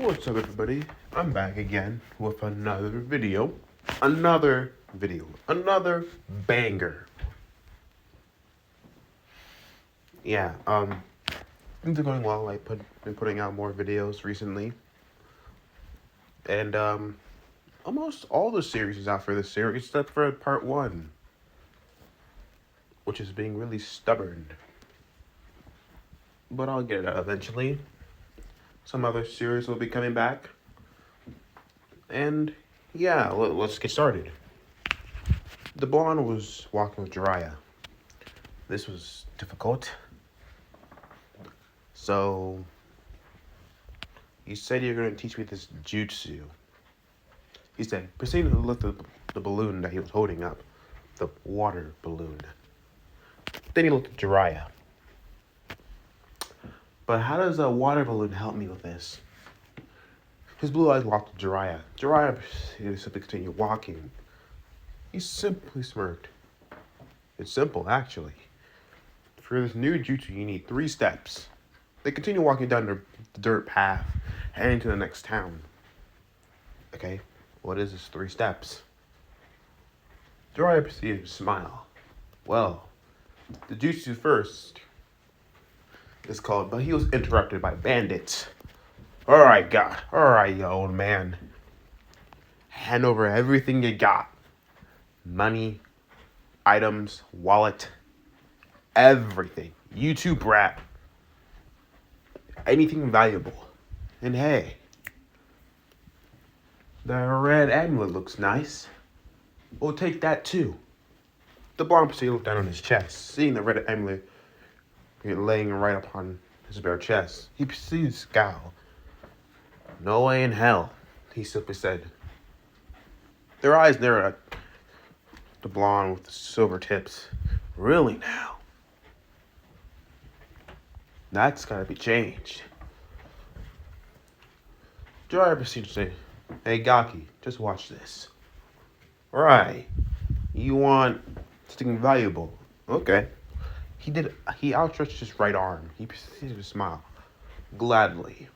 What's up, everybody? I'm back again with another video. Another banger. Yeah, things are going well. Been putting out more videos recently. And, almost all the series is out for this series except for part 1, which is being really stubborn. But I'll get it out eventually. Some other series will be coming back. And yeah, let's get started. The blonde was walking with Jiraiya. This was difficult. So, you said you're going to teach me this jutsu. He said, proceeding to lift the balloon that he was holding up. The water balloon. Then he looked at Jiraiya. But how does a water balloon help me with this? His blue eyes locked at Jiraiya. Jiraiya proceeded to simply continue walking. He simply smirked. It's simple, actually. For this new jutsu, you need 3 steps. They continue walking down the dirt path, heading to the next town. Okay, what is this 3 steps? Jiraiya proceeded to smile. Well, the jutsu first is called, but he was interrupted by bandits. Alright, God. Alright, you old man. Hand over everything you got. Money, items, wallet, everything. You too, brat. Anything valuable. And hey, the red amulet looks nice. We'll take that too. The blonde proceeded to look down on his chest, seeing the red amulet laying right upon his bare chest. He proceeded to scowl. No way in hell, he simply said. Their eyes narrowed at the blonde with the silver tips. Really now? That's gotta be changed. Jiraiya proceeded to say, hey Gaki, just watch this. Right. You want something valuable? Okay. He outstretched his right arm. He proceeded to smile. Gladly.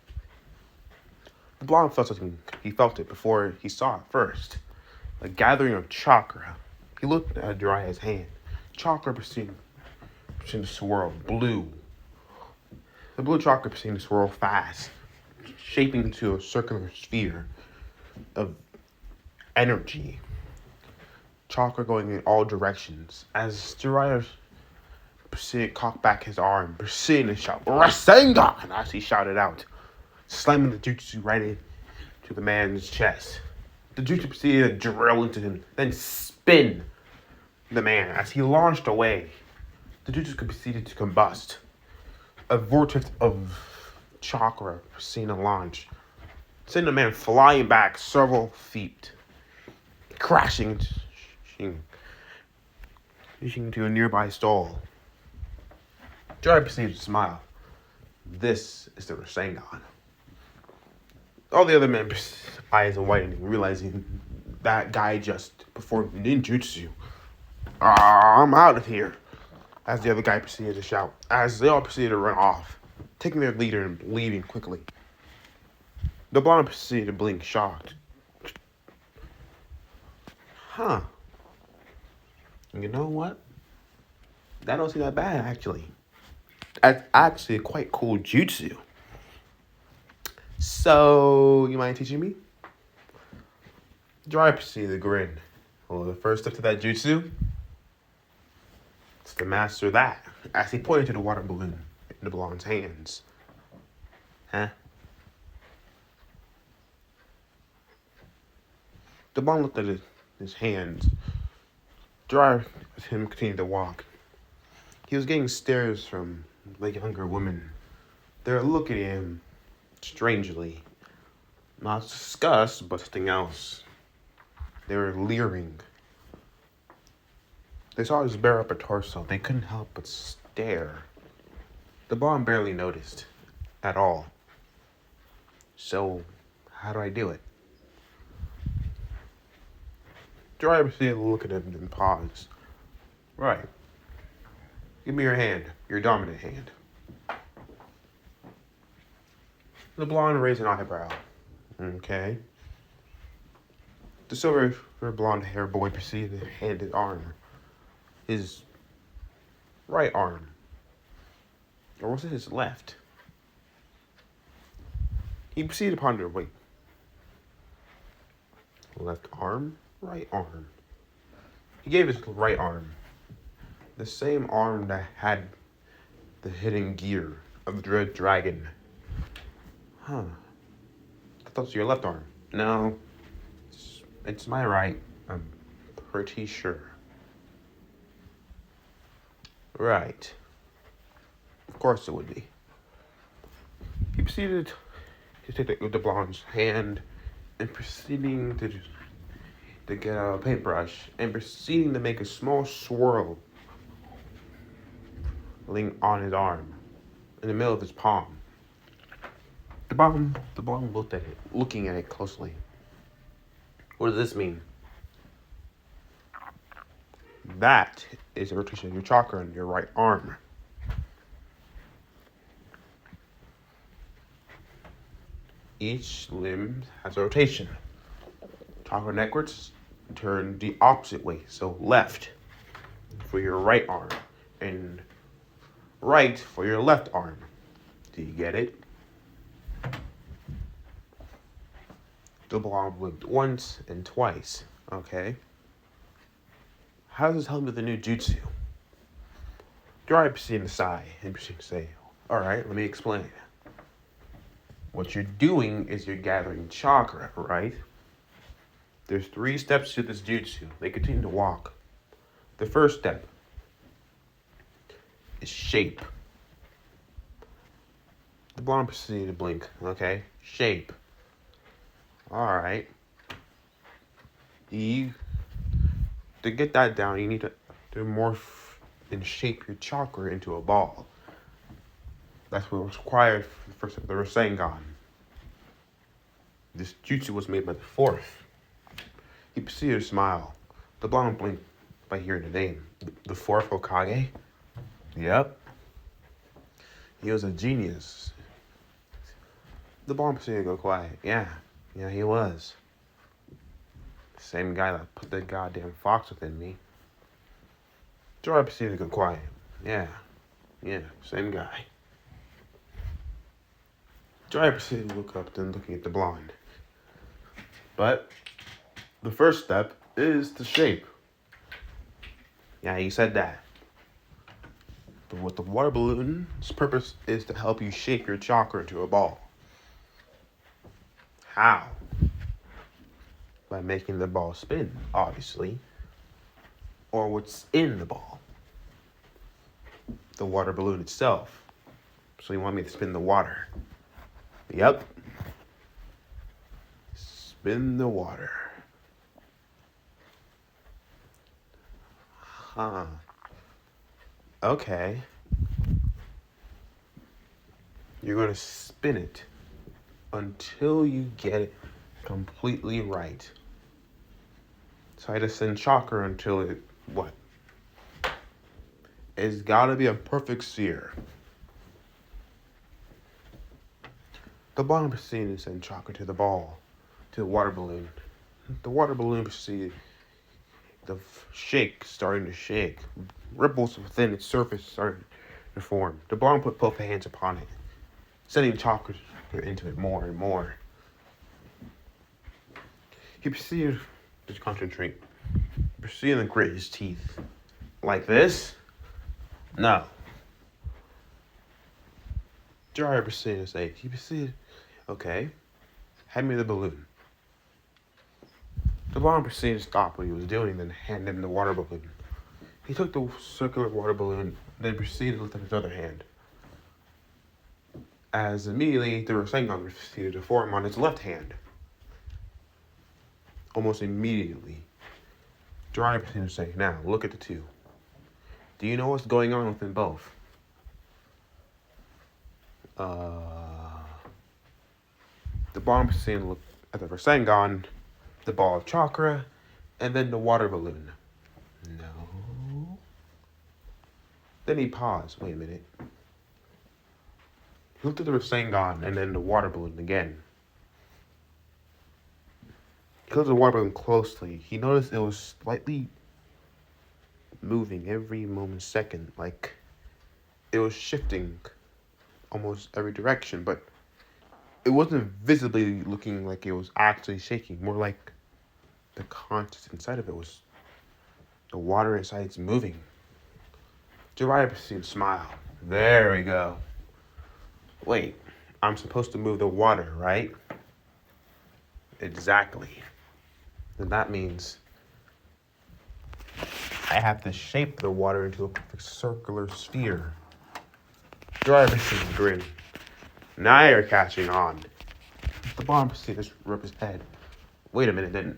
The blonde felt something. He felt it before he saw it first. A gathering of chakra. He looked at Jiraiya's hand. Chakra proceeded to swirl blue. The blue chakra proceeded to swirl fast, shaping into a circular sphere of energy. Chakra going in all directions. As Jiraiya proceeded to cock back his arm, proceeded to shout, Rasengan! As he shouted out, slamming the jutsu right into the man's chest. The jutsu proceeded to drill into him, then spin the man as he launched away. The jutsu proceeded to combust. A vortex of chakra proceeded to launch, sending the man flying back several feet, crashing into a nearby stall. Jiraiya proceeded to smile. This is the Rasengan. All the other men's eyes are widening, realizing that guy just performed ninjutsu. I'm out of here. As the other guy proceeded to shout, as they all proceeded to run off, taking their leader and leaving quickly. The blonde proceeded to blink, shocked. Huh. You know what? That don't seem that bad, actually. That's actually a quite cool jutsu. So, you mind teaching me? Jiraiya proceeded to grin. Well, the first step to that jutsu is to master that. As he pointed to the water balloon in the blonde's hands. Huh? The blonde looked at his hands. Jiraiya let him continue to walk. He was getting stares from the younger women. They were looking at him strangely. Not disgust, but something else. They were leering. They saw his bare upper torso. They couldn't help but stare. The blonde barely noticed at all. So, how do I do it? Jiraiya proceeded to look at him and pause. Right. Give me your hand. Your dominant hand. The blonde raised an eyebrow. Okay. The silver blonde hair boy proceeded to hand his right arm, or was it his left? He proceeded to ponder, wait, left arm, right arm. He gave his right arm, the same arm that had the hidden gear of the Dread Dragon. Huh. I thought it was your left arm. No, it's my right. I'm pretty sure. Right. Of course it would be. He proceeded to take the blonde's hand and proceeding to get a paintbrush and proceeding to make a small swirl on his arm in the middle of his palm. The blonde looked at it, looking at it closely. What does this mean? That is a rotation of your chakra in your right arm. Each limb has a rotation. Chakra networks turn the opposite way, so left for your right arm and right for your left arm. Do you get it? The blonde blinked once and twice. Okay. How does this help with the new jutsu? Jiraiya proceeded to sigh and proceeded to say, alright, let me explain. What you're doing is you're gathering chakra, right? There's 3 steps to this jutsu. They continue to walk. The first step is shape. The blonde proceeded to blink, okay? Shape. Alright. To get that down, you need to morph and shape your chakra into a ball. That's what was required for the first step of the Rasengan. This jutsu was made by the 4th. He proceeded to smile. The blonde blinked by hearing the name. The 4th Hokage? Yep. He was a genius. The blonde proceeded to go quiet. Yeah, he was. Same guy that put that goddamn fox within me. Jiraiya proceeded to go quiet. Yeah, same guy. Jiraiya proceeded to look up, then looking at the blonde. But the first step is to shape. Yeah, he said that. But with the water balloon's purpose is to help you shape your chakra into a ball. How? By making the ball spin, obviously. Or what's in the ball. The water balloon itself. So you want me to spin the water. Yep. Spin the water. Huh. Okay. You're going to spin it until you get it completely right. So I just send chakra until it, what? It's gotta be a perfect sear. The bottom proceeded to send chakra to the ball, to the water balloon. The water balloon proceeded, the shake starting to shake. Ripples within its surface started to form. The bottom put both hands upon it, sending chakra into it more and more. He proceeded to concentrate, proceeded to grit his teeth. Like this? No. Jiraiya proceeded to say, okay, hand me the balloon. The blonde proceeded to stop what he was doing, then hand him the water balloon. He took the circular water balloon, then proceeded to lift up his other hand. As immediately, the Rasengan proceeded to form on his left hand. Almost immediately, Jiraiya proceeded to say, now, look at the two. Do you know what's going on within both? The blonde proceeded to look at the Rasengan, the ball of chakra, and then the water balloon. No. Then he paused. Wait a minute. He looked at the Rasengan and then the water balloon again. He looked at the water balloon closely. He noticed it was slightly moving every moment, second, like it was shifting almost every direction, but it wasn't visibly looking like it was actually shaking. More like the conscience inside of it was the water inside it's moving. Jiraiya proceeded to smile. There we go. Wait, I'm supposed to move the water, right? Exactly. Then that means I have to shape the water into a perfect circular sphere. Jiraiya proceeded to grin. Now you're catching on. The bomb proceeded to rub his head. Wait a minute, then.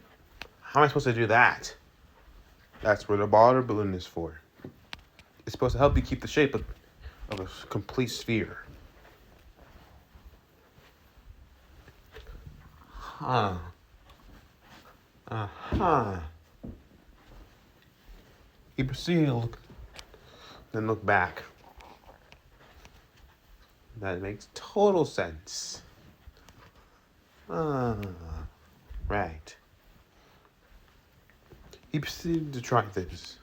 How am I supposed to do that? That's what a water balloon is for. It's supposed to help you keep the shape of a complete sphere. Huh. Uh-huh. He proceeded to look back. That makes total sense. Right. He proceeded to try this.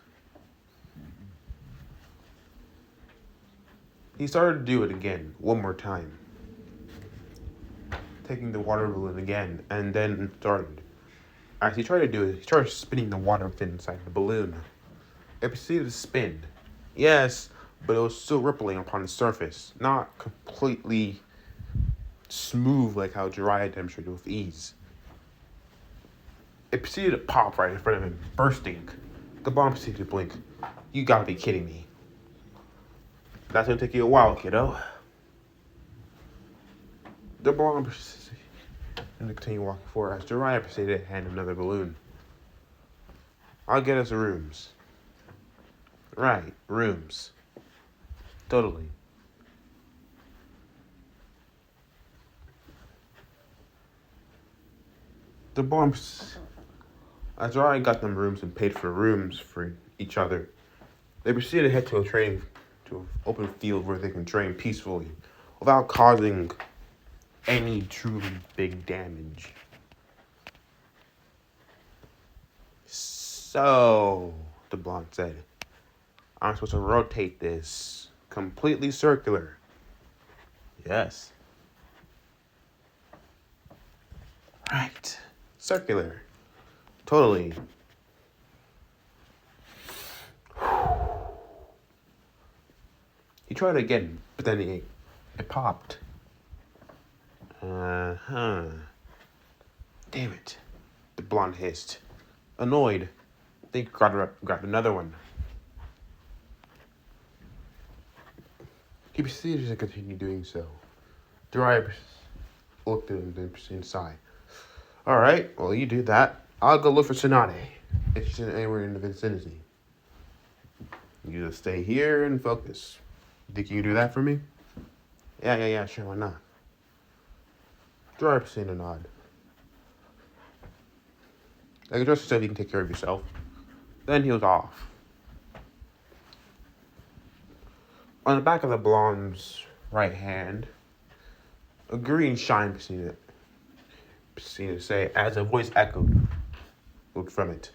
He started to do it again, one more time. Taking the water balloon again, and then started. As he tried to do it, he started spinning the water fin inside the balloon. It proceeded to spin. Yes, but it was still rippling upon the surface, not completely smooth like how Jiraiya demonstrated with ease. It proceeded to pop right in front of him, bursting. The bomb proceeded to blink. You gotta be kidding me. That's gonna take you a while, kiddo. The bomb proceeded to continue walking forward as Jiraiya proceeded to hand him another balloon. I'll get us rooms. Right, rooms. Totally. The bombs. As Jiraiya got them rooms and paid for rooms for each other, they proceeded to head to an open field where they can train peacefully, without causing any truly big damage. So, the blonde said, I'm supposed to rotate this completely circular. Yes. Right. Circular. Totally. He tried it again, but then it popped. Uh-huh. Damn it. The blonde hissed. Annoyed. They grabbed another one. He proceeded to continue doing so. Jiraiya looked at him and then proceeded to sigh. Alright, well you do that. I'll go look for Tsunade. If she's anywhere in the vicinity. You just stay here and focus. Think you can do that for me? Yeah, sure, why not? Jiraiya proceeded to nod. I can trust yourself, you can take care of yourself. Then he was off. On the back of the blonde's right hand, a green shine proceeded to say as a voice echoed from it.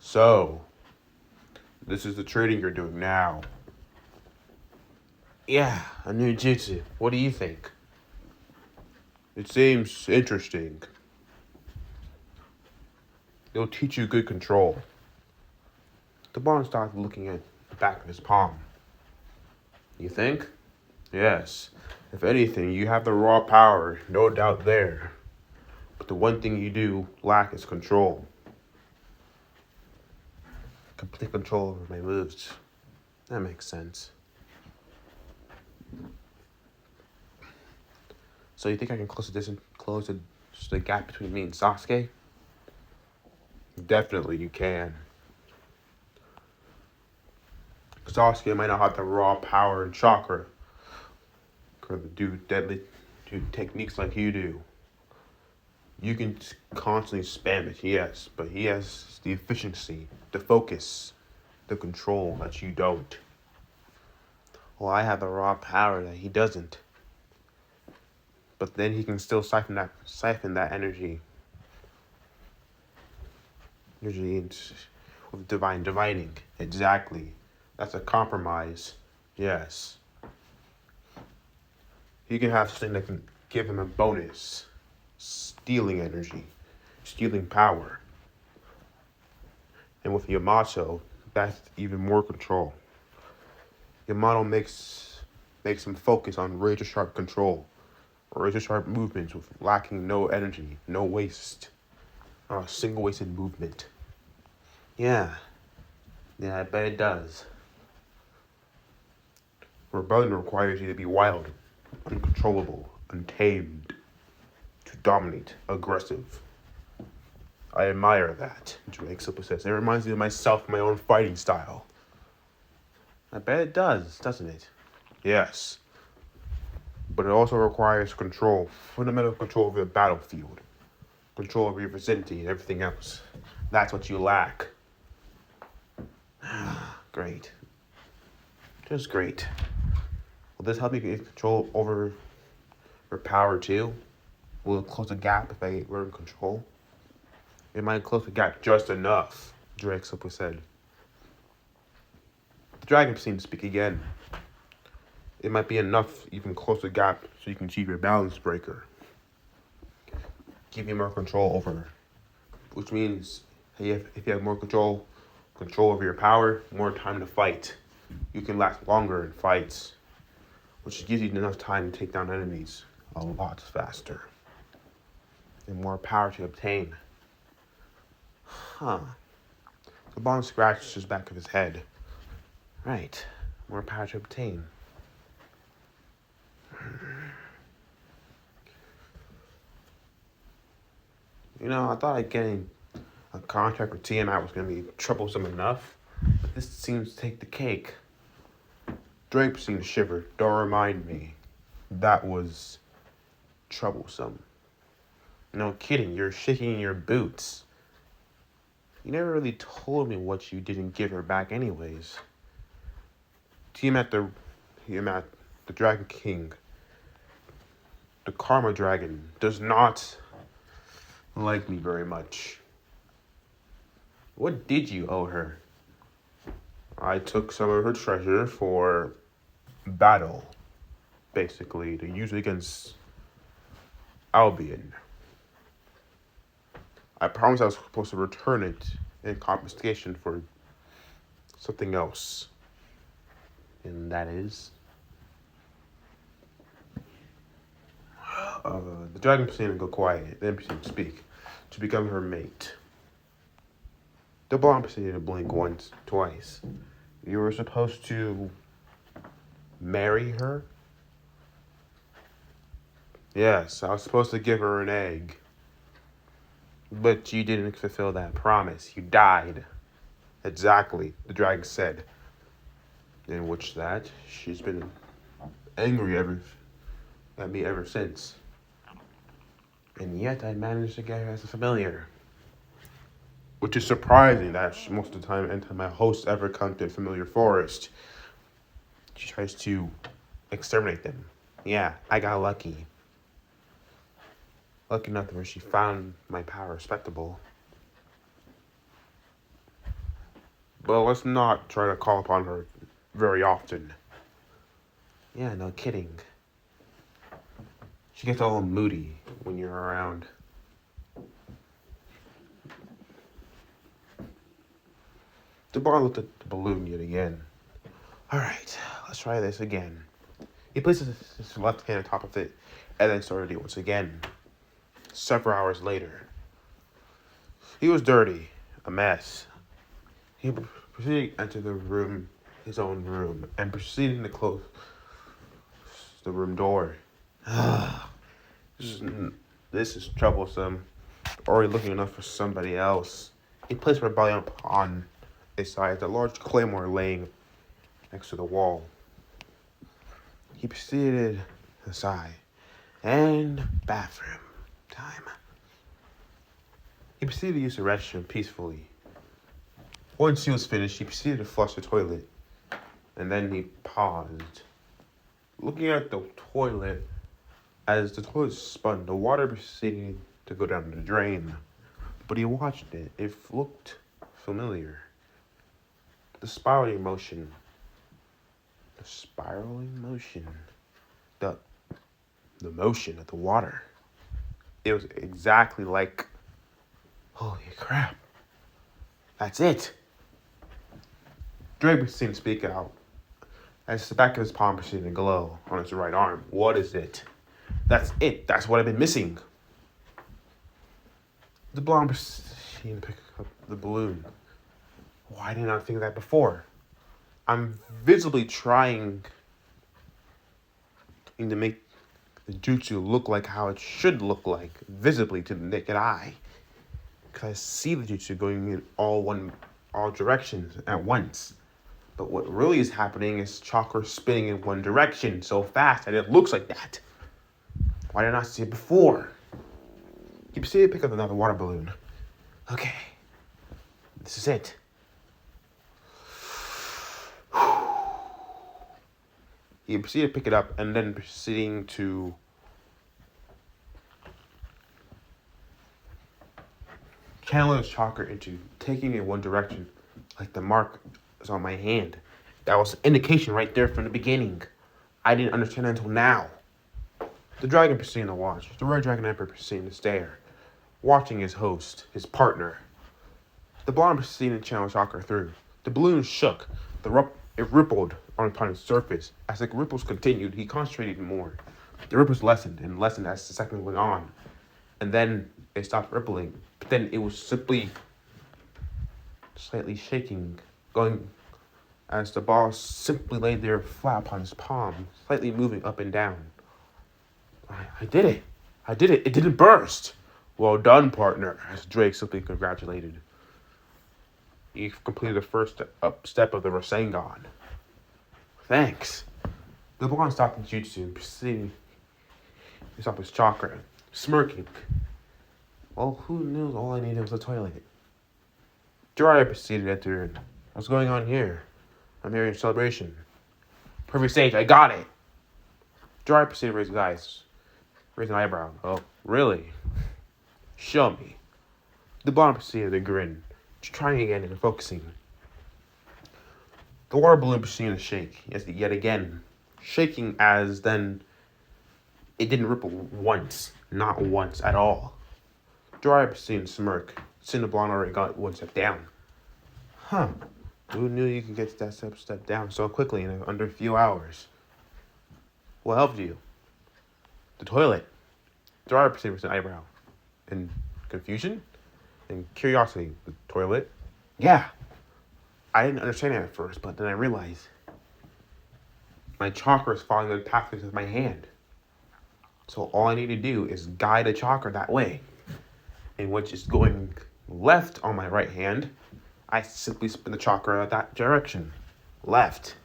So, this is the training you're doing now. Yeah, a new jutsu. What do you think? It seems interesting. It'll teach you good control. The blonde started looking at the back of his palm. You think? Yes. If anything, you have the raw power, no doubt there. But the one thing you do lack is control. Complete control over my moves. That makes sense. So you think I can close the gap between me and Sasuke? Definitely you can. Sasuke might not have the raw power and chakra to do techniques like you do. You can constantly spam it, yes, but he has the efficiency, the focus, the control that you don't. Well, I have the raw power that he doesn't. But then he can still siphon that energy. energy with dividing. Exactly. That's a compromise. Yes. He can have something that can give him a bonus. Stealing energy. Stealing power. And with Yamato, that's even more control. Yamato makes him focus on razor sharp control. Razor sharp movements with lacking no energy, no waste. Not a single wasted movement. Yeah. Yeah, I bet it does. Rebellion requires you to be wild, uncontrollable, untamed, to dominate, aggressive. I admire that, Drake simply says. It reminds me of myself, my own fighting style. I bet it does, doesn't it? Yes. But it also requires control, fundamental control of the battlefield, control of your vicinity and everything else. That's what you lack. Great. Just great. Will this help me get control over your power too? Will it close the gap if I learn control? It might close the gap just enough, Drake simply said. The dragon seemed to speak again. It might be enough you can close the gap so you can achieve your balance breaker. Give you more control over, which means if you have more control over your power, more time to fight. You can last longer in fights, which gives you enough time to take down enemies a lot faster. And more power to obtain. Huh. The Bond scratched his back of his head. Right. More power to obtain. You know, I thought getting a contract with TMI was going to be troublesome enough, but this seems to take the cake. Drake seemed to shiver. Don't remind me. That was troublesome. No kidding, you're shaking your boots. You never really told me what you didn't give her back anyways. Tiamat the Dragon King, the Karma Dragon, does not like me very much. What did you owe her? I took some of her treasure for battle, basically, to use it against Albion. I promised I was supposed to return it in compensation for something else. And that is... the dragon proceeded to go quiet, then proceeded to speak, to become her mate. The blonde proceeded to blink once, twice. You were supposed to marry her? Yes, I was supposed to give her an egg. But you didn't fulfill that promise. You died. Exactly, the dragon said. In which that, she's been angry at me ever since. And yet I managed to get her as a familiar. Which is surprising that most of the time, anytime my hosts ever come to a familiar forest, she tries to exterminate them. Yeah, I got lucky. Lucky enough where she found my power respectable. But let's not try to call upon her very often. Yeah, no kidding. She gets all moody when you're around. The bar looked at the balloon yet again. Alright, let's try this again. He places his left hand on top of it and then started it once again. Several hours later. He was dirty, a mess. He proceeded to enter the room, his own room, and proceeded to close the room door. This is troublesome. Already looking enough for somebody else. He placed Rebellion upon his side, a large claymore laying next to the wall. He proceeded to sigh. And bathroom time. He proceeded to use the restroom peacefully. Once he was finished, he proceeded to flush the toilet. And then he paused. Looking at the toilet, as the toilet spun, the water proceeded to go down the drain. but he watched it. It looked familiar. The spiraling motion. The spiraling motion. The the motion of the water. It was exactly like, holy crap. That's it. Drake proceeded to speak out as the back of his palm proceeded to glow on his right arm. What is it? That's it. That's what I've been missing. The blonde proceeded to pick up the balloon. Why didn't I think of that before? I'm visibly trying to make the jutsu look like how it should look like, visibly to the naked eye. Because I see the jutsu going in all directions at once. But what really is happening is chakra spinning in one direction so fast that it looks like that. Why didn't I see it before? You proceed to pick up another water balloon. Okay. This is it. He proceeded to pick it up and then proceeding to channel his chakra into taking in one direction, like the mark is on my hand. That was an indication right there from the beginning. I didn't understand until now. The dragon proceeded to watch. The Red Dragon Emperor proceeded to stare, watching his host, his partner. The blonde proceeded to channel chakra through. The balloon shook. It rippled upon its surface. As the ripples continued, he concentrated more. The ripples lessened and lessened as the seconds went on. And then it stopped rippling. But then it was simply slightly shaking, going as the ball simply lay there flat upon his palm, slightly moving up and down. I did it. I did it. It didn't burst. Well done, partner, as Drake simply congratulated. He completed the first step of the Rasengan. Thanks. The blonde stopped the jutsu, proceeding to stop his chakra, smirking. Well, who knew all I needed was a toilet? Jiraiya proceeded to enter in. What's going on here? I'm here in celebration. Perfect stage, I got it. Jiraiya proceeded to raise his eyes, raise an eyebrow. Oh, really? Show me. The blonde proceeded to grin, trying again and focusing. The water balloon proceeded to shake, yet again, shaking as then it didn't ripple once, not once at all. Jiraiya proceeded to smirk, seeing the blonde already got one step down. Huh, who knew you could get that step down so quickly in under a few hours? What helped you? The toilet. Jiraiya proceeded with an eyebrow. In confusion? And curiosity, the toilet? Yeah. I didn't understand it at first, but then I realized my chakra is following the pathways of my hand. So all I need to do is guide a chakra that way. And which is going left on my right hand, I simply spin the chakra that direction. Left.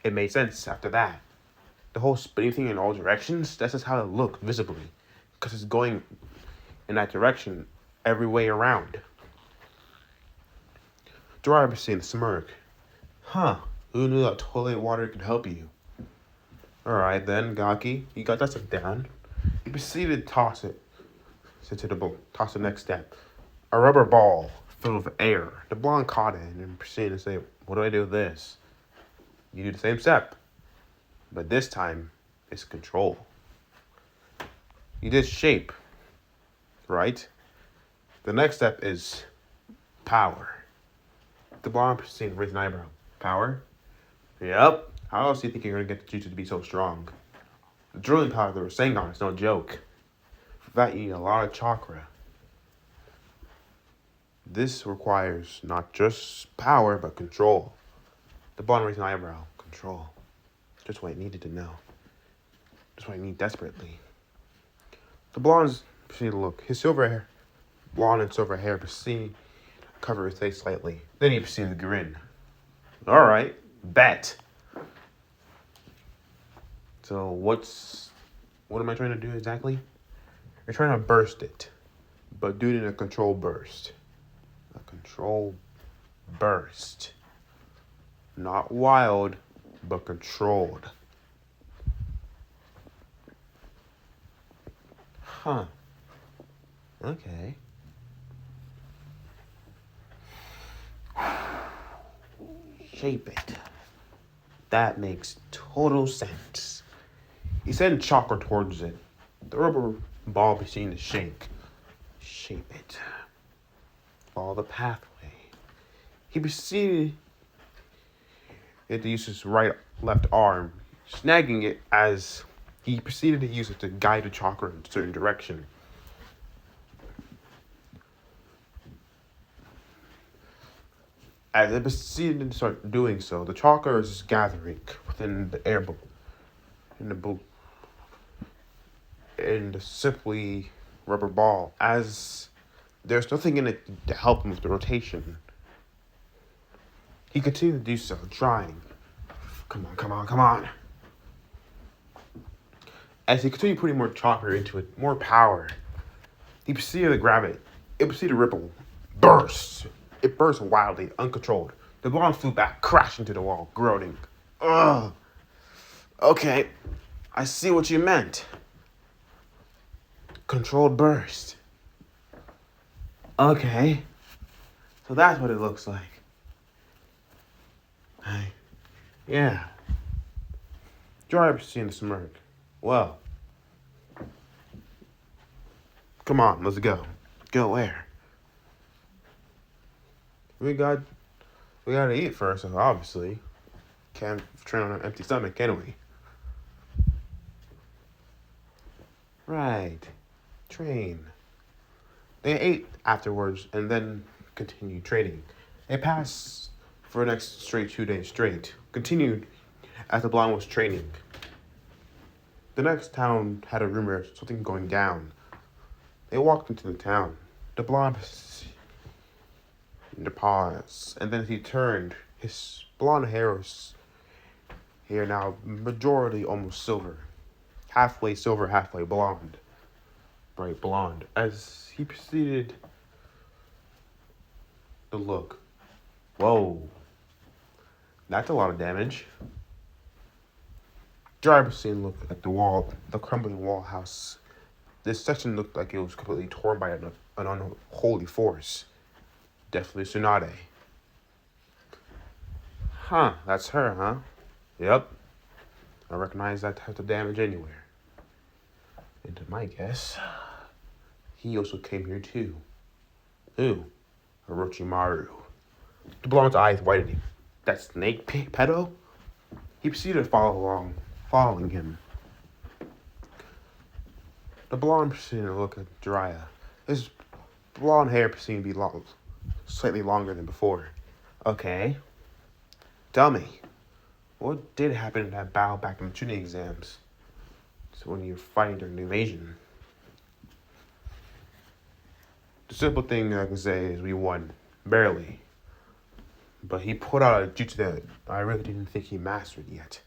It made sense after that. The whole spinning thing in all directions, that's just how it looked visibly. Because it's going in that direction every way around. Jiraiya proceeded to smirk. Huh, who knew that toilet water could help you? Alright then, Gaki, you got that stuff down. He proceeded to toss it. Toss the next step. A rubber ball filled with air. The blonde caught it and proceeded to say, what do I do with this? You do the same step. But this time, it's control. You did shape, right? The next step is power. The blonde proceeded to raise an eyebrow. Power? Yep. How else do you think you're going to get the jutsu to be so strong? The drilling power of the Rasengan is no joke. For that, you need a lot of chakra. This requires not just power, but control. The blonde raised an eyebrow. Control. Just what I needed to know. Just what I need desperately. The blondes proceeded to look. His silver hair, blonde and silver hair, proceeded to cover his face slightly. Then he proceeded to grin. All right, bet. So what am I trying to do exactly? You're trying to burst it, but do it in a controlled burst. A controlled burst. Not wild, but controlled. Huh. Okay. shape it. That makes total sense. He sent chakra towards it. The rubber ball began to shake. Shape it. Follow the pathway. He proceeded to use his left arm, snagging it as he proceeded to use it to guide the chakra in a certain direction. As it proceeded to start doing so, the chakra is gathering within the air bubble, in the simply rubber ball, as there's nothing in it to help him with the rotation. He continued to do so, trying. Come on. As he continued putting more chakra into it, more power, he proceeded to grab it. It proceeded to ripple, burst. It burst wildly, uncontrolled. The bomb flew back, crashing to the wall, groaning. Ugh. Okay, I see what you meant. Controlled burst. Okay, so that's what it looks like. Yeah. Driver seeing the smirk. Well, come on, let's go. Go where? We gotta eat first, obviously. Can't train on an empty stomach, can we? Right. Train. They ate afterwards and then continued training. They passed for the next 2 days straight. Continued as the blonde was training. The next town had a rumor of something going down. They walked into the town. The blonde paused, and then he turned. His blonde hair was now majority almost silver. Halfway silver, halfway blonde. Bright blonde. As he proceeded to look. Whoa. That's a lot of damage. Driver scene looked at the wall, the crumbling wall house. This section looked like it was completely torn by an unholy force. Definitely Tsunade. Huh, that's her, huh? Yep. I recognize that type of damage anywhere. And to my guess, he also came here too. Who? Orochimaru. The blonde's eyes widening. That snake pedo? He proceeded to follow along, following him. The blonde proceeded to look at Jiraiya. His blonde hair proceeded to be slightly longer than before. Okay. Tell me, what did happen in that battle back in the tuning exams? So when you were fighting during the invasion. The simple thing I can say is we won. Barely. But he put out a jutsu that I really didn't think he mastered yet.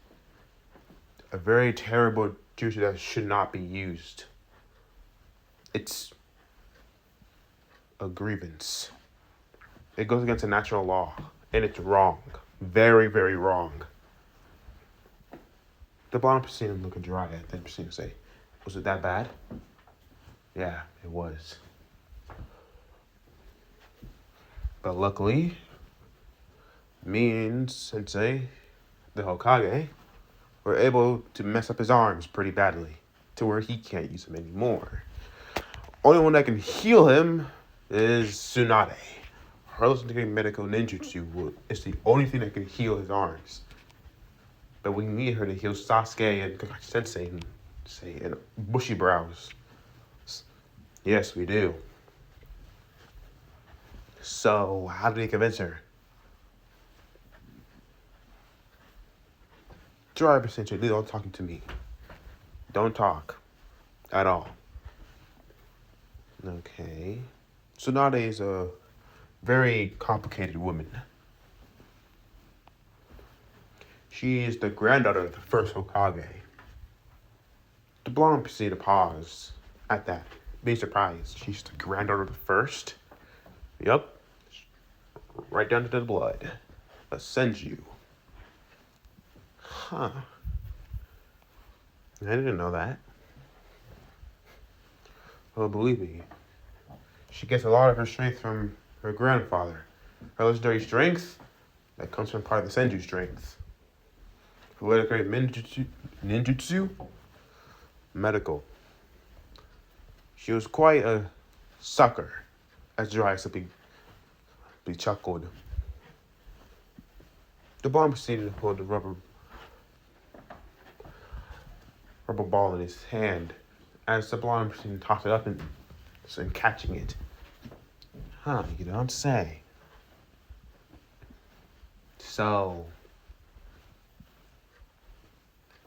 A very terrible jutsu that should not be used. It's a grievance. It goes against the natural law. And it's wrong. Very, very wrong. The blonde proceeded to look at Jiraiya, then proceeded to say, was it that bad? Yeah, it was. But luckily, me and Sensei, the Hokage, were able to mess up his arms pretty badly, to where he can't use them anymore. Only one that can heal him is Tsunade. Her listening medical ninjutsu is the only thing that can heal his arms. But we need her to heal Sasuke and Kakashi Sensei and bushy brows. Yes, we do. So, how did he convince her? Driver essentially, don't talking to me. Don't talk. At all. Okay. Tsunade is a very complicated woman. She is the granddaughter of the first Hokage. The blonde proceeded to pause at that, being surprised. She's the granddaughter of the first? Yup. Right down to the blood. A Senju. Huh. I didn't know that. Well, believe me, she gets a lot of her strength from her grandfather. Her legendary strength That comes from part of the Senju strength. Hereditary ninjutsu, medical. She was quite a sucker, as Jiraiya simply chuckled. The blonde proceeded to hold the rubber ball in his hand, as the blonde proceeded to toss it up and catching it. Huh, you don't say. So,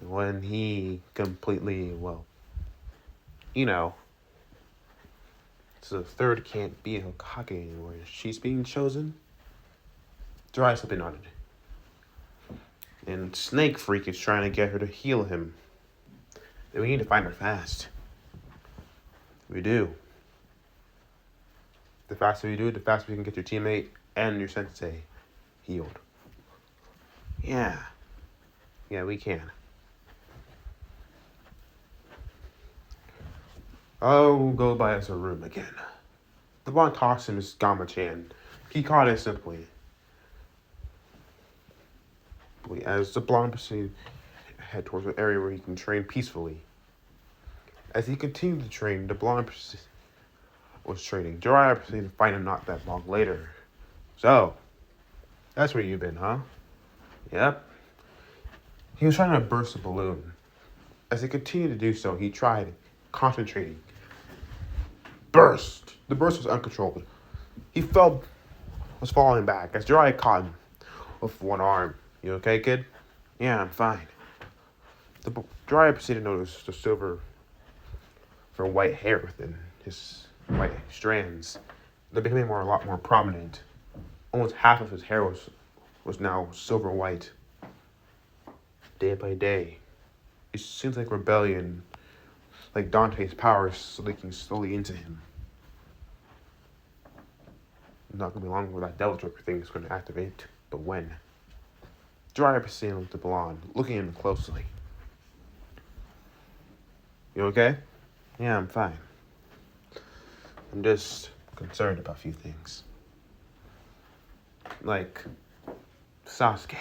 when he completely, so the third can't be a Hokage anymore. She's being chosen? Jiraiya simply nodded. And Snake Freak is trying to get her to heal him. And we need to find her fast. We do. The faster we do it, the faster we can get your teammate and your sensei healed. Yeah, we can. I'll go by his room again. The blonde tossed him his Gama-chan. He caught it simply. As the blonde proceeded to head towards an area where he can train peacefully. As he continued to train, the blonde was training. Jiraiya proceeded to find him not that long later. So, that's where you've been, huh? Yep. He was trying to burst a balloon. As he continued to do so, he tried concentrating. Burst! The burst was uncontrolled. He was falling back as Jiraiya caught him with one arm. You okay, kid? Yeah, I'm fine. Jiraiya proceeded to notice the silver for white hair within his white strands. They're becoming a lot more prominent. Almost half of his hair was now silver white. Day by day, it seems like rebellion, like Dante's powers leaking slowly into him. Not gonna be long before that Devil Joker thing is going to activate, but when? Jiraiya proceeded with the blonde, looking at him closely. You okay? Yeah, I'm fine. I'm just concerned about a few things. Like Sasuke.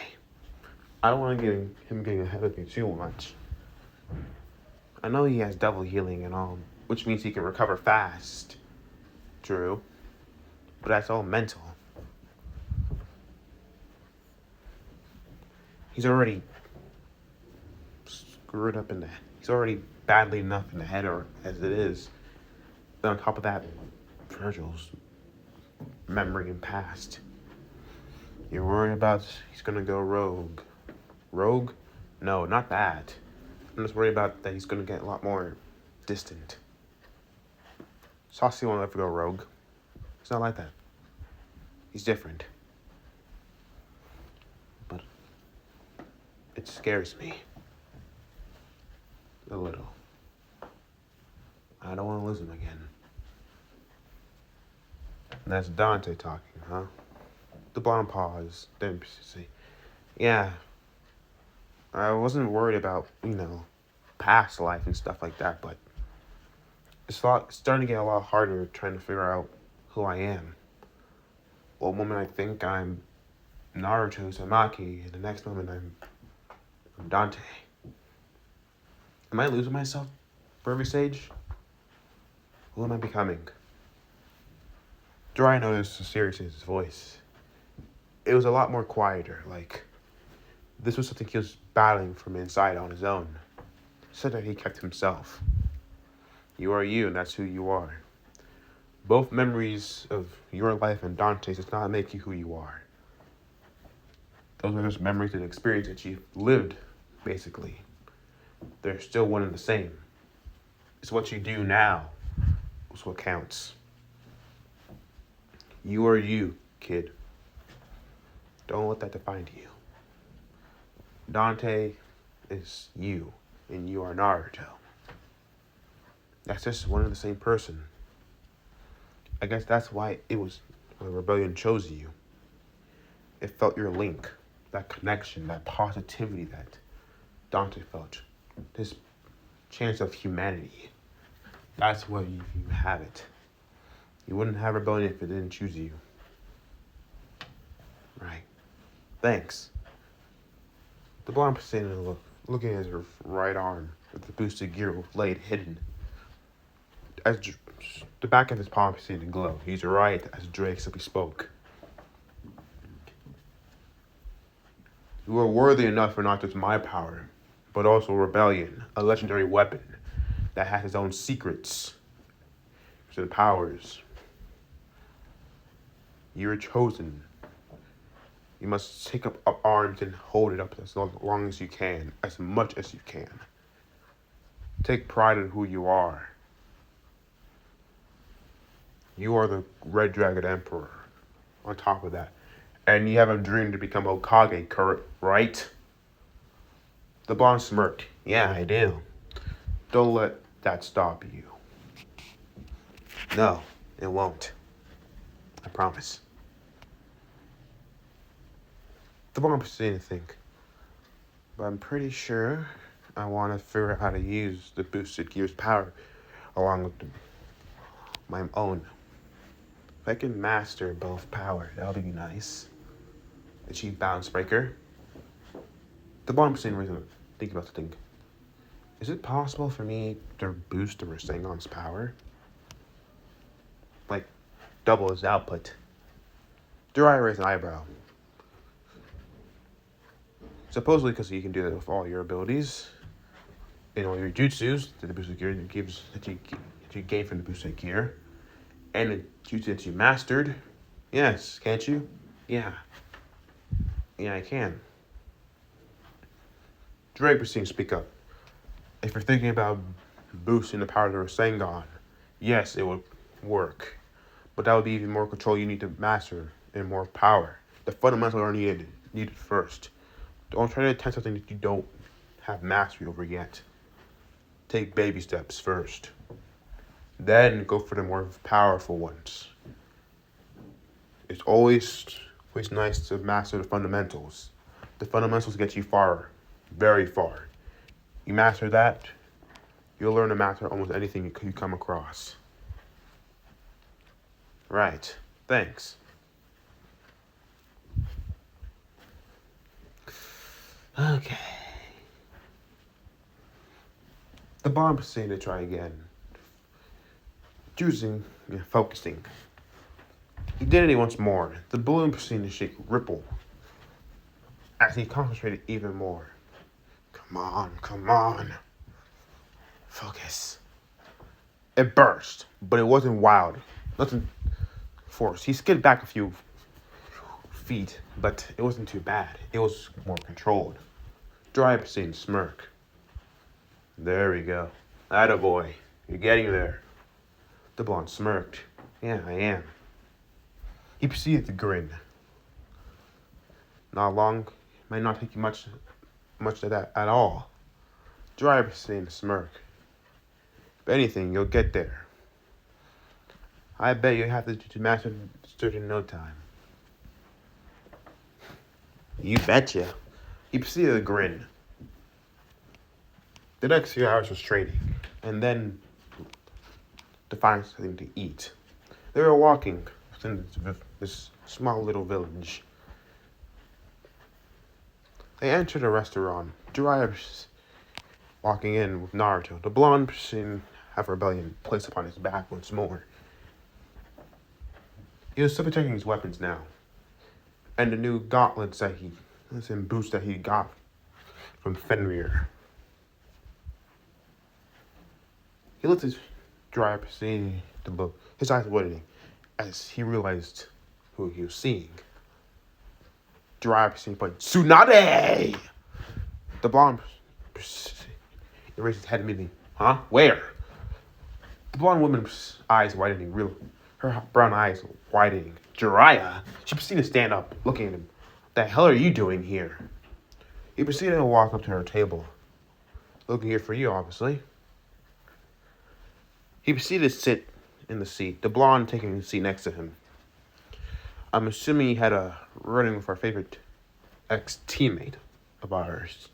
I don't want to get him getting ahead of me too much. I know he has double healing and all, which means he can recover fast. True. But that's all mental. He's already screwed up in the head. He's already badly enough in the head or as it is. Then on top of that, Virgil's memory and past. You're worried about he's gonna go rogue. Rogue? No, not that. I'm just worried about that he's gonna get a lot more distant. Sasuke won't ever go rogue. He's not like that. He's different. But it scares me. A little. I don't want to lose him again. And that's Dante talking, huh? The blonde paused, then say, yeah, I wasn't worried about, past life and stuff like that, but it's starting to get a lot harder trying to figure out who I am. One moment I think I'm Naruto Uzumaki, and the next moment I'm Dante. Am I losing myself for every stage? Who am I becoming? Jiraiya noticed the seriousness in his voice. It was a lot more quieter, like this was something he was battling from inside on his own. Said that he kept himself. You are you, and that's who you are. Both memories of your life and Dante's does not make you who you are. Those are just memories and experiences that you've lived, basically. They're still one and the same. It's what you do now is what counts. You are you, kid. Don't let that define you. Dante is you, and you are Naruto. That's just one and the same person. I guess that's why Rebellion chose you. It felt your link, that connection, that positivity that Dante felt. This chance of humanity. That's why you have it. You wouldn't have Rebellion if it didn't choose you. Right. Thanks. The blonde proceeded to looking at her right arm with the boosted gear blade hidden. As the back of his palm proceeded to glow, he's right as Drake simply spoke. You are worthy enough for not just my power, but also Rebellion, a legendary weapon that has its own secrets to the powers. You're chosen. You must take up arms and hold it up as long as you can, as much as you can. Take pride in who you are. You are the Red Dragon Emperor, on top of that. And you have a dream to become Hokage, Kurt, right? The blonde smirked. Yeah, I do. Don't let that stop you. No, it won't. I promise. The blonde proceeded to think. But I'm pretty sure I want to figure out how to use the boosted gear's power along with my own. If I can master both power, that'll be nice. Achieve balance breaker. The blonde proceeded to think about the thing. Is it possible for me to boost the Rasengan's power? Like, double his output. Jiraiya raised an eyebrow. Supposedly because you can do that with all your abilities. In all your jutsus, the boosted gear that you gain from the boosted gear. And the jutsu that you mastered. Yes, can't you? Yeah. Yeah, I can. Drake proceeded to speak up. If you're thinking about boosting the power of the Rasengan, yes, it would work. But that would be even more control you need to master and more power. The fundamentals are needed first. Don't try to attempt something that you don't have mastery over yet. Take baby steps first. Then go for the more powerful ones. It's always nice to master the fundamentals. The fundamentals get you far, very far. You master that, you'll learn to master almost anything you come across. Right. Thanks. Okay. The bomb proceeded to try again. Focusing. He did it once more. The balloon proceeded to shake ripple as he concentrated even more. Come on. Focus. It burst, but it wasn't wild. Nothing forced. He skidded back a few feet, but it wasn't too bad. It was more controlled. Dry proceeded to smirk. There we go. Attaboy. You're getting there. The blonde smirked. Yeah, I am. He proceeded to grin. Not long. Might not take you much of that at all. Dry proceeded to smirk. If anything, you'll get there. I bet you have to master it in no time. You betcha. He proceeded to grin. The next few hours was training, and then to find something to eat. They were walking within this small little village. They entered a restaurant. Jiraiya was walking in with Naruto. The blonde person have rebellion placed upon his back once more. He was simply taking his weapons now, and the new gauntlets and boots that he got from Fenrir. He looked at Jiraiya seeing the book. His eyes widening as he realized who he was seeing. Jiraiya seeing point Tsunade! The blonde erased his head immediately. Huh? Where? The blonde woman's eyes widening, her brown eyes widening. Jiraiya? She proceeded to stand up, looking at him. What the hell are you doing here? He proceeded to walk up to her table. Looking here for you, obviously. He proceeded to sit in the seat, the blonde taking the seat next to him. I'm assuming he had a run-in with our favorite ex-teammate of ours.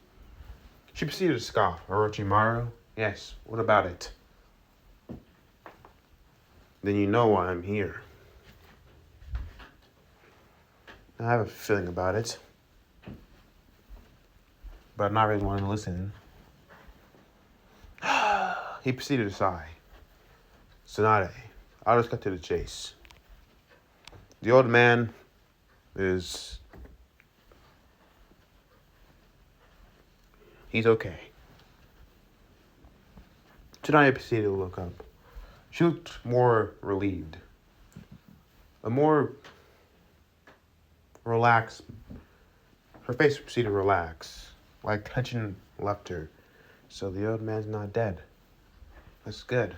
She proceeded to scoff. Orochimaru? Yes, what about it? Then you know why I'm here. I have a feeling about it. but not really wanting to listen. He proceeded to sigh. Tsunade, I'll just cut to the chase. The old man is... he's okay. Tsunade proceeded to look up. She looked more relieved. A more relaxed... her face proceeded to relax, like tension left her. So the old man's not dead. That's good.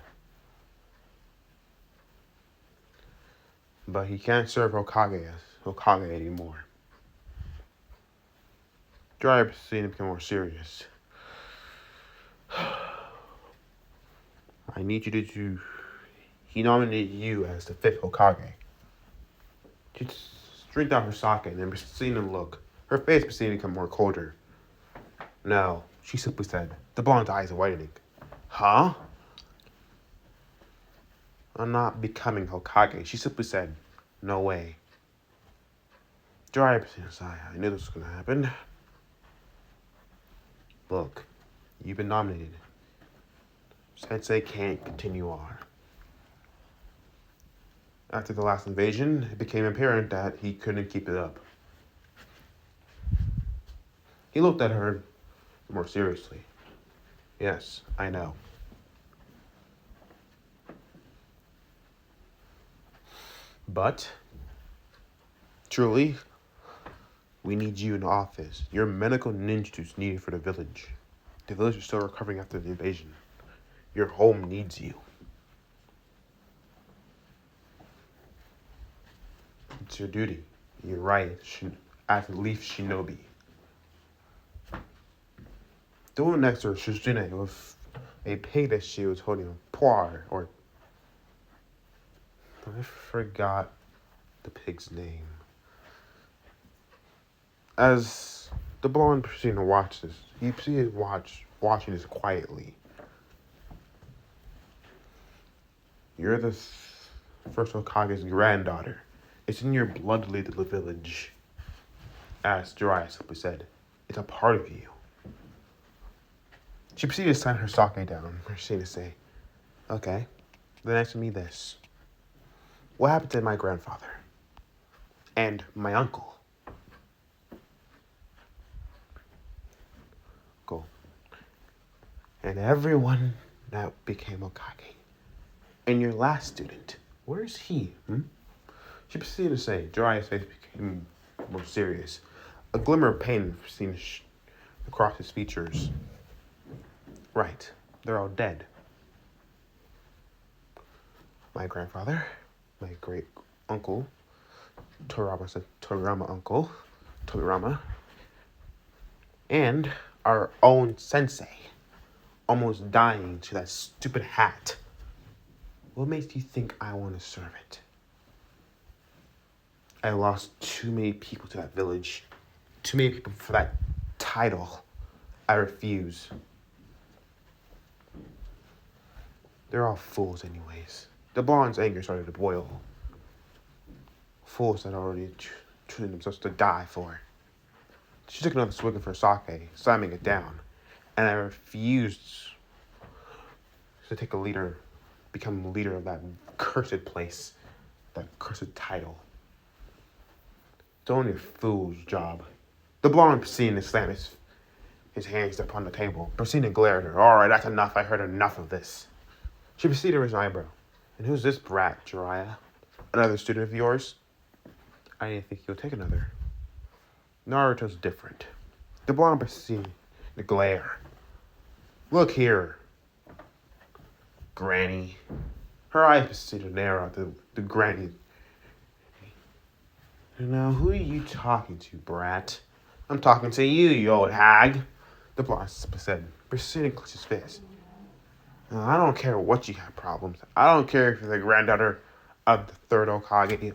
But he can't serve Hokage anymore. Jiraiya proceeded to become more serious. I need you to do... he nominated you as the 5th Hokage. She drank down her sake and then proceeded to look. Her face proceeded to become more colder. No, she simply said. The blonde eyes are widening. Huh? I'm not becoming Hokage. She simply said, no way. Jiraiya proceeded to sigh. I knew this was going to happen. Look, you've been nominated. Sensei can't continue on. After the last invasion, it became apparent that he couldn't keep it up. He looked at her more seriously. Yes, I know. But, truly, we need you in the office. Your medical ninja is needed for the village. The village is still recovering after the invasion. Your home needs you. It's your duty. You're right, as a leaf shinobi. The woman next to her, Shizune, with a pig that she was holding, Poir, or... I forgot the pig's name. As the blonde proceeded to watch this, he proceeded watching this quietly. You're the first Hokage's granddaughter. It's in your blood to lead the village. As Jiraiya simply said, it's a part of you. She proceeded to slam her sake down. She proceeded to say, okay, then answer me this. What happened to my grandfather? And my uncle? Go. And everyone that became Hokage. And your last student, where is he? She proceeded to say, Jiraiya's face became more serious. A glimmer of pain seen across his features. Right, they're all dead. My grandfather, my great uncle, Toriyama uncle, Toriyama, and our own sensei, almost dying to that stupid hat. What makes you think I want to serve it? I lost too many people to that village. Too many people for that title. I refuse. They're all fools anyways. The blonde's anger started to boil. Fools that already treated themselves to die for. She took another swig of her sake, slamming it down. And I refused to become a leader of that cursed place. That cursed title. It's only a fool's job. The blonde proceeded to slam his hands upon the table, proceeded to glare at her. All right, that's enough. I heard enough of this. She proceeded to raise an eyebrow. And who's this brat, Jiraiya? Another student of yours? I didn't think you'll take another. Naruto's different. The blonde proceeded to glare. Look here, Granny. Her eyes proceeded to narrow at the Granny. Now, who are you talking to, brat? I'm talking to you, you old hag. The blonde said, proceeding to clench his fist. Now, I don't care what you have problems. I don't care if you're the granddaughter of the 3rd Hokage.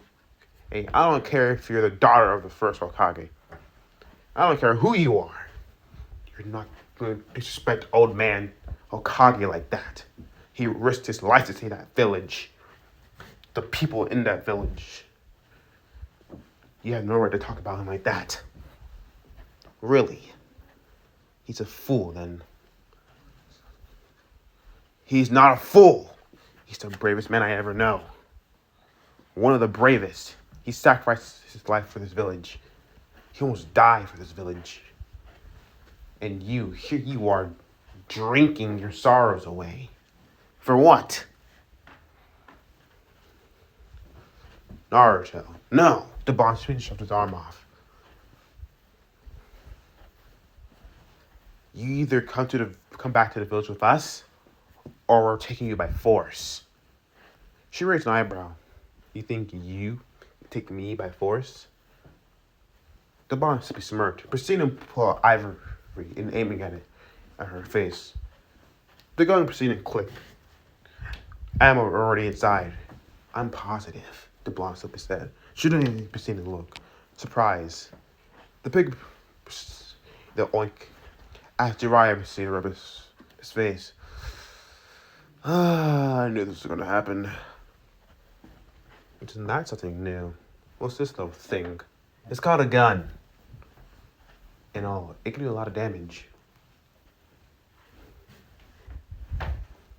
Hey, I don't care if you're the daughter of the 1st Hokage. I don't care who you are. You're not going to disrespect old man Hokage like that. He risked his life to save that village. The people in that village. You have no right to talk about him like that. Really. He's a fool, then. He's not a fool. He's the bravest man I ever know. One of the bravest. He sacrificed his life for this village. He almost died for this village. And here you are, drinking your sorrows away. For what? Naruto. No. The Bond shoved his arm off. You either come back to the village with us, or we're taking you by force. She raised an eyebrow. You think you take me by force? The Bond simply smirked, proceeding to pull out ivory and aiming at her face. The gun proceeded to click. Ammo already inside. I'm positive, the blonde simply said. She didn't proceed to look. Surprise. The pig, the oink, as Jiraiya proceeded to rub his face. I knew this was going to happen. It's not something new. What's this little thing? It's called a gun. And all, it can do a lot of damage.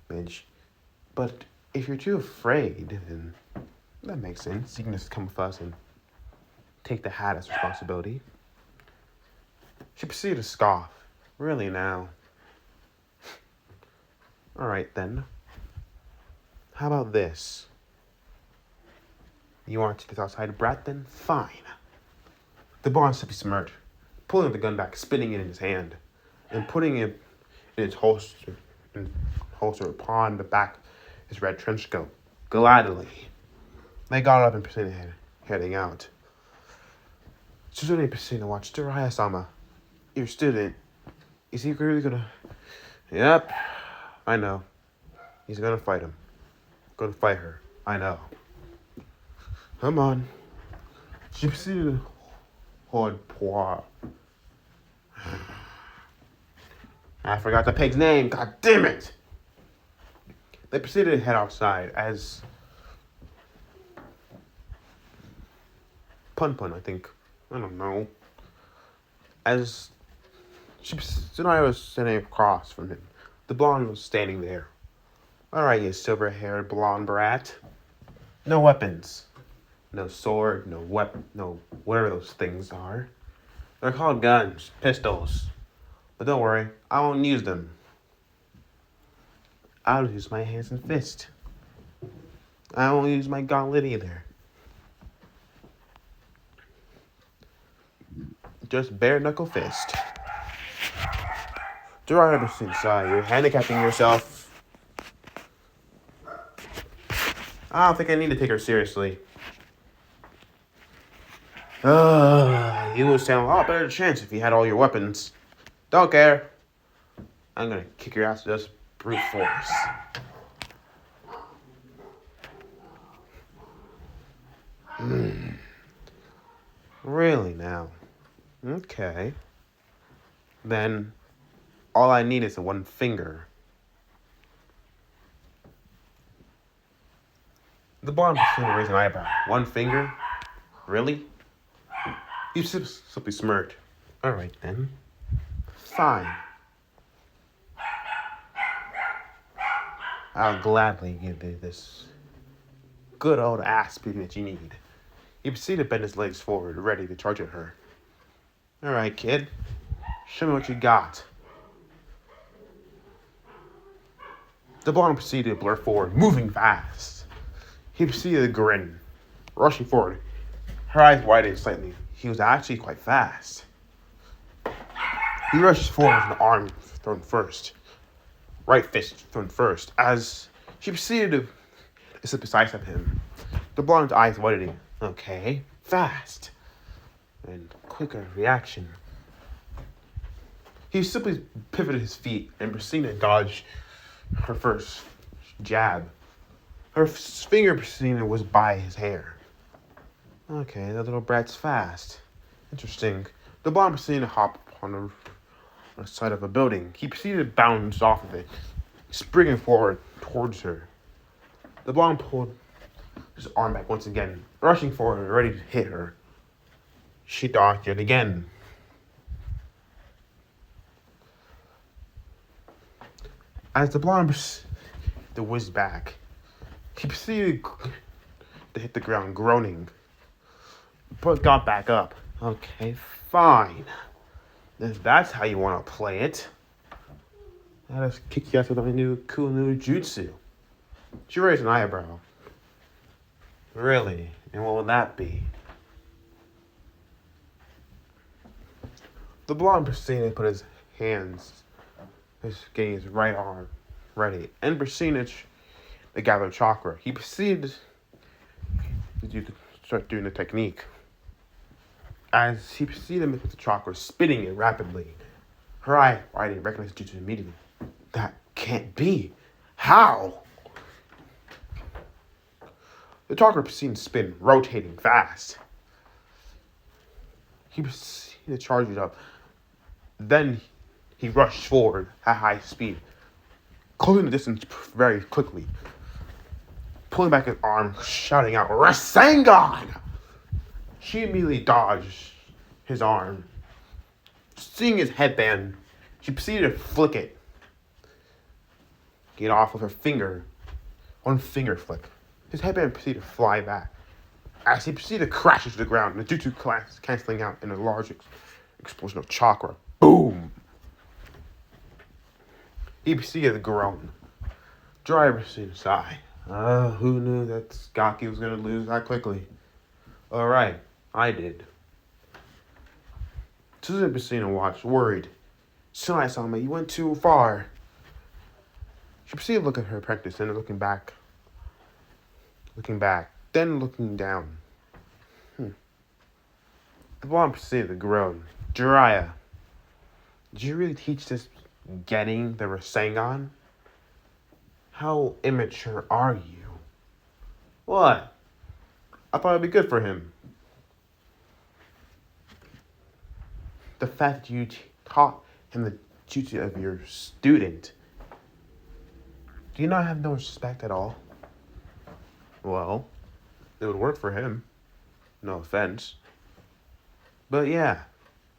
But if you're too afraid, then that makes sense. You can just come with us and take the hat as responsibility. She proceeded to scoff. Really now? Alright then. How about this? You want to get outside, brat, then? Fine. The Bond simply smirked, pulling the gun back, spinning it in his hand, and putting it in its holster upon the back of his red trench coat. Gladly. They got up and proceeded heading out. Suzune proceeded to watch Jiraiya-sama, your student. Is he really gonna... Yep, I know. He's gonna fight him. Gonna fight her. I know. Come on. She proceeded to hold poor. I forgot the pig's name. God damn it! They proceeded to head outside as Pun, I think. I don't know. As Tsunade was sitting across from him, the blonde was standing there. Alright, you silver-haired blonde brat. No weapons. No sword, no weapon, no whatever those things are. They're called guns, pistols. But don't worry, I won't use them. I'll use my hands and fist. I won't use my gauntlet either. Just bare knuckle fist. Jiraiya proceeded inside. You're handicapping yourself. I don't think I need to take her seriously. You would stand a lot better chance if you had all your weapons. Don't care. I'm gonna kick your ass with just brute force. Really now? Okay. Then all I need is one finger. The blonde person raised an eyebrow. One finger? Really? He simply smirked. Alright then. Fine. I'll gladly give you this good old ass beating that you need. He proceeded to bend his legs forward, ready to charge at her. Alright, kid. Show me what you got. The blonde proceeded to blur forward, moving fast. He proceeded to grin, rushing forward. Her eyes widened slightly. He was actually quite fast. He rushed forward with an arm thrown first. Right fist thrown first. As she proceeded to sit beside him, the blonde's eyes widening. Okay, fast. And quicker reaction. He simply pivoted his feet and proceeded to dodge her first jab. Her finger proceeded was by his hair. Okay, that little brat's fast. Interesting. The blonde proceeded to hop on the side of a building. He proceeded to bounce off of it, springing forward towards her. The blonde pulled his arm back once again, rushing forward, ready to hit her. She dodged it again. As the blonde the whiz back, he proceeded to hit the ground, groaning, but got back up. Okay, fine. If that's how you want to play it, I'll just kick you out with my cool new jutsu. She raised an eyebrow. Really? And what would that be? The blonde proceeded to put his getting his right arm ready, and proceeded to gather chakra. He proceeded to start doing the technique. As he proceeded with the chakra, spitting it rapidly, her eye already recognized jutsu immediately. That can't be. How? The chakra proceeded to spin, rotating fast. He proceeded to charge it up. Then he rushed forward at high speed, closing the distance very quickly, pulling back his arm, shouting out, "Rasengan!" She immediately dodged his arm. Seeing his headband, she proceeded to flick it. Get off with her finger. One finger flick. His headband proceeded to fly back. As he proceeded to crash into the ground, the jutsu canceling out in a large explosion of chakra. Boom! He proceeded to groan. Driver proceeded to sigh. Who knew that Gaki was going to lose that quickly? Alright, I did. Susan proceeded to watch, worried. Tsunai-sama, you went too far. She proceeded to look at her apprentice and looking back, then looking down. The blonde proceeded to groan. Jiraiya, did you really teach this getting the Rasengan? How immature are you? What? I thought it'd be good for him. The fact that you taught him the jutsu of your student. Do you not have no respect at all? Well, it would work for him. No offense. But yeah,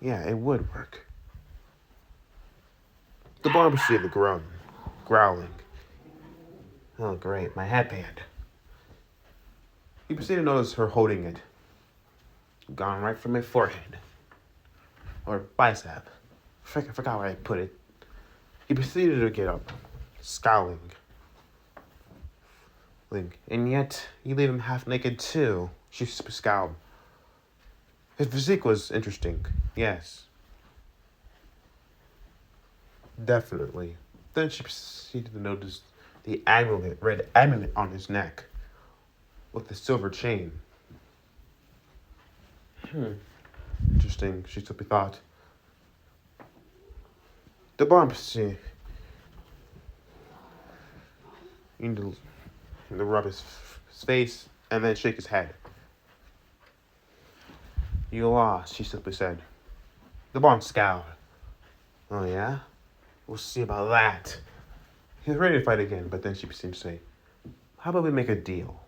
it would work. The blonde proceeded to groan, growling. Oh great, my headband. He proceeded to notice her holding it. Gone right from my forehead. Or bicep. I forgot where I put it. He proceeded to get up, scowling. And yet, you leave him half naked too. She scowled. His physique was interesting, yes. Definitely. Then she proceeded to notice the red amulet on his neck, with the silver chain. Interesting, she simply thought. The blonde proceeded to rub his face and then shake his head. You lost, she simply said. The blonde scowled. Oh yeah? We'll see about that. He was ready to fight again, but then she proceeded to say, how about we make a deal?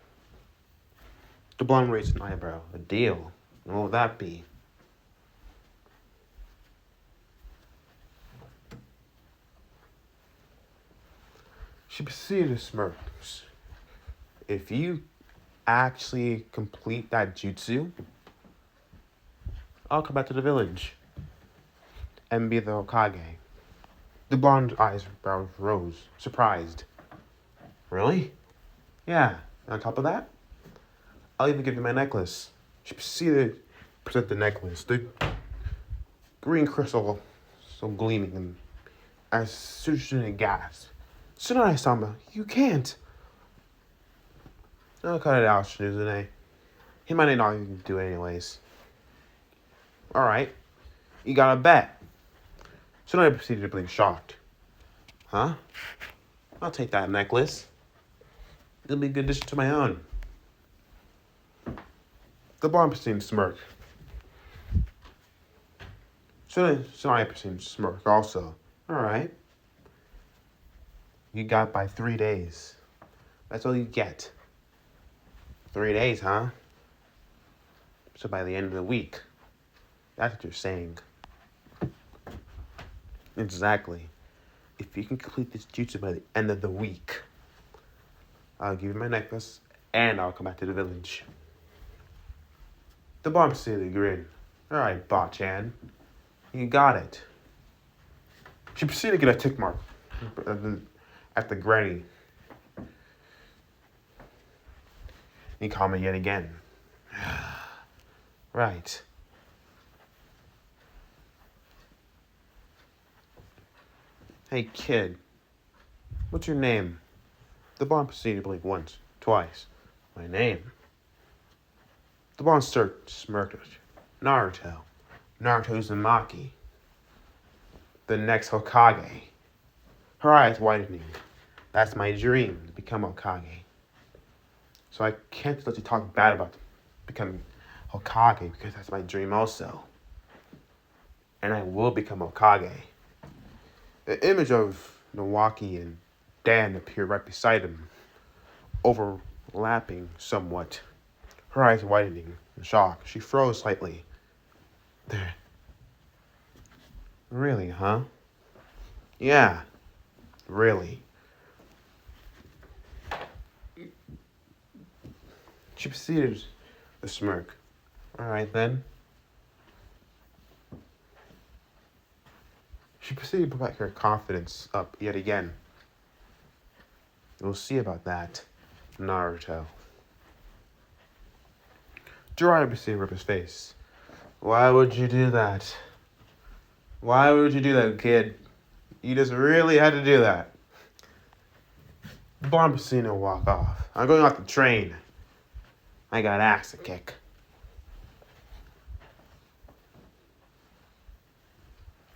The blonde raised an eyebrow. A deal? What will that be? She proceeded to smirk. If you actually complete that jutsu, I'll come back to the village and be the Hokage. The blonde eyebrows rose, surprised. Really? Yeah. And on top of that, I'll even give you my necklace. She proceeded to present the necklace, the green crystal so gleaming, and as Tsuchune gasped, Tsunai-sama, you can't. I'll cut it out, Tsunai. He might not even do it anyways. Alright, you got a bet. Tsunai proceeded to blink shocked. Huh? I'll take that necklace. It'll be a good addition to my own. The blonde proceeded to smirk. Tsunai proceeded to smirk also. Alright. You got by 3 days. That's all you get. 3 days, huh? So by the end of the week. That's what you're saying. Exactly. if you can complete this jutsu by the end of the week, I'll give you my necklace and I'll come back to the village. The bomb silly grinned. Alright, Bachan. You got it. She proceeded to get a tick mark at the granny. He called me yet again. Right. Hey, kid. What's your name? The Bond proceeded to blink once, twice. My name? The Bond smirked. Naruto. Naruto Uzumaki. The next Hokage. Her eyes widening. That's my dream, to become Hokage. So I can't let you talk bad about becoming Hokage, because that's my dream also. And I will become Hokage. The image of Nawaki and Dan appeared right beside him, overlapping somewhat. Her eyes widening in shock. She froze slightly. There. Really, huh? Yeah, really. She proceeded a smirk. All right, then. She proceeded to put back her confidence up yet again. We'll see about that, Naruto. Jiraiya proceeded to rip his face. Why would you do that? Why would you do that, kid? You just really had to do that. Bon proceeded to walk off. I'm going off the train. I got axe to kick.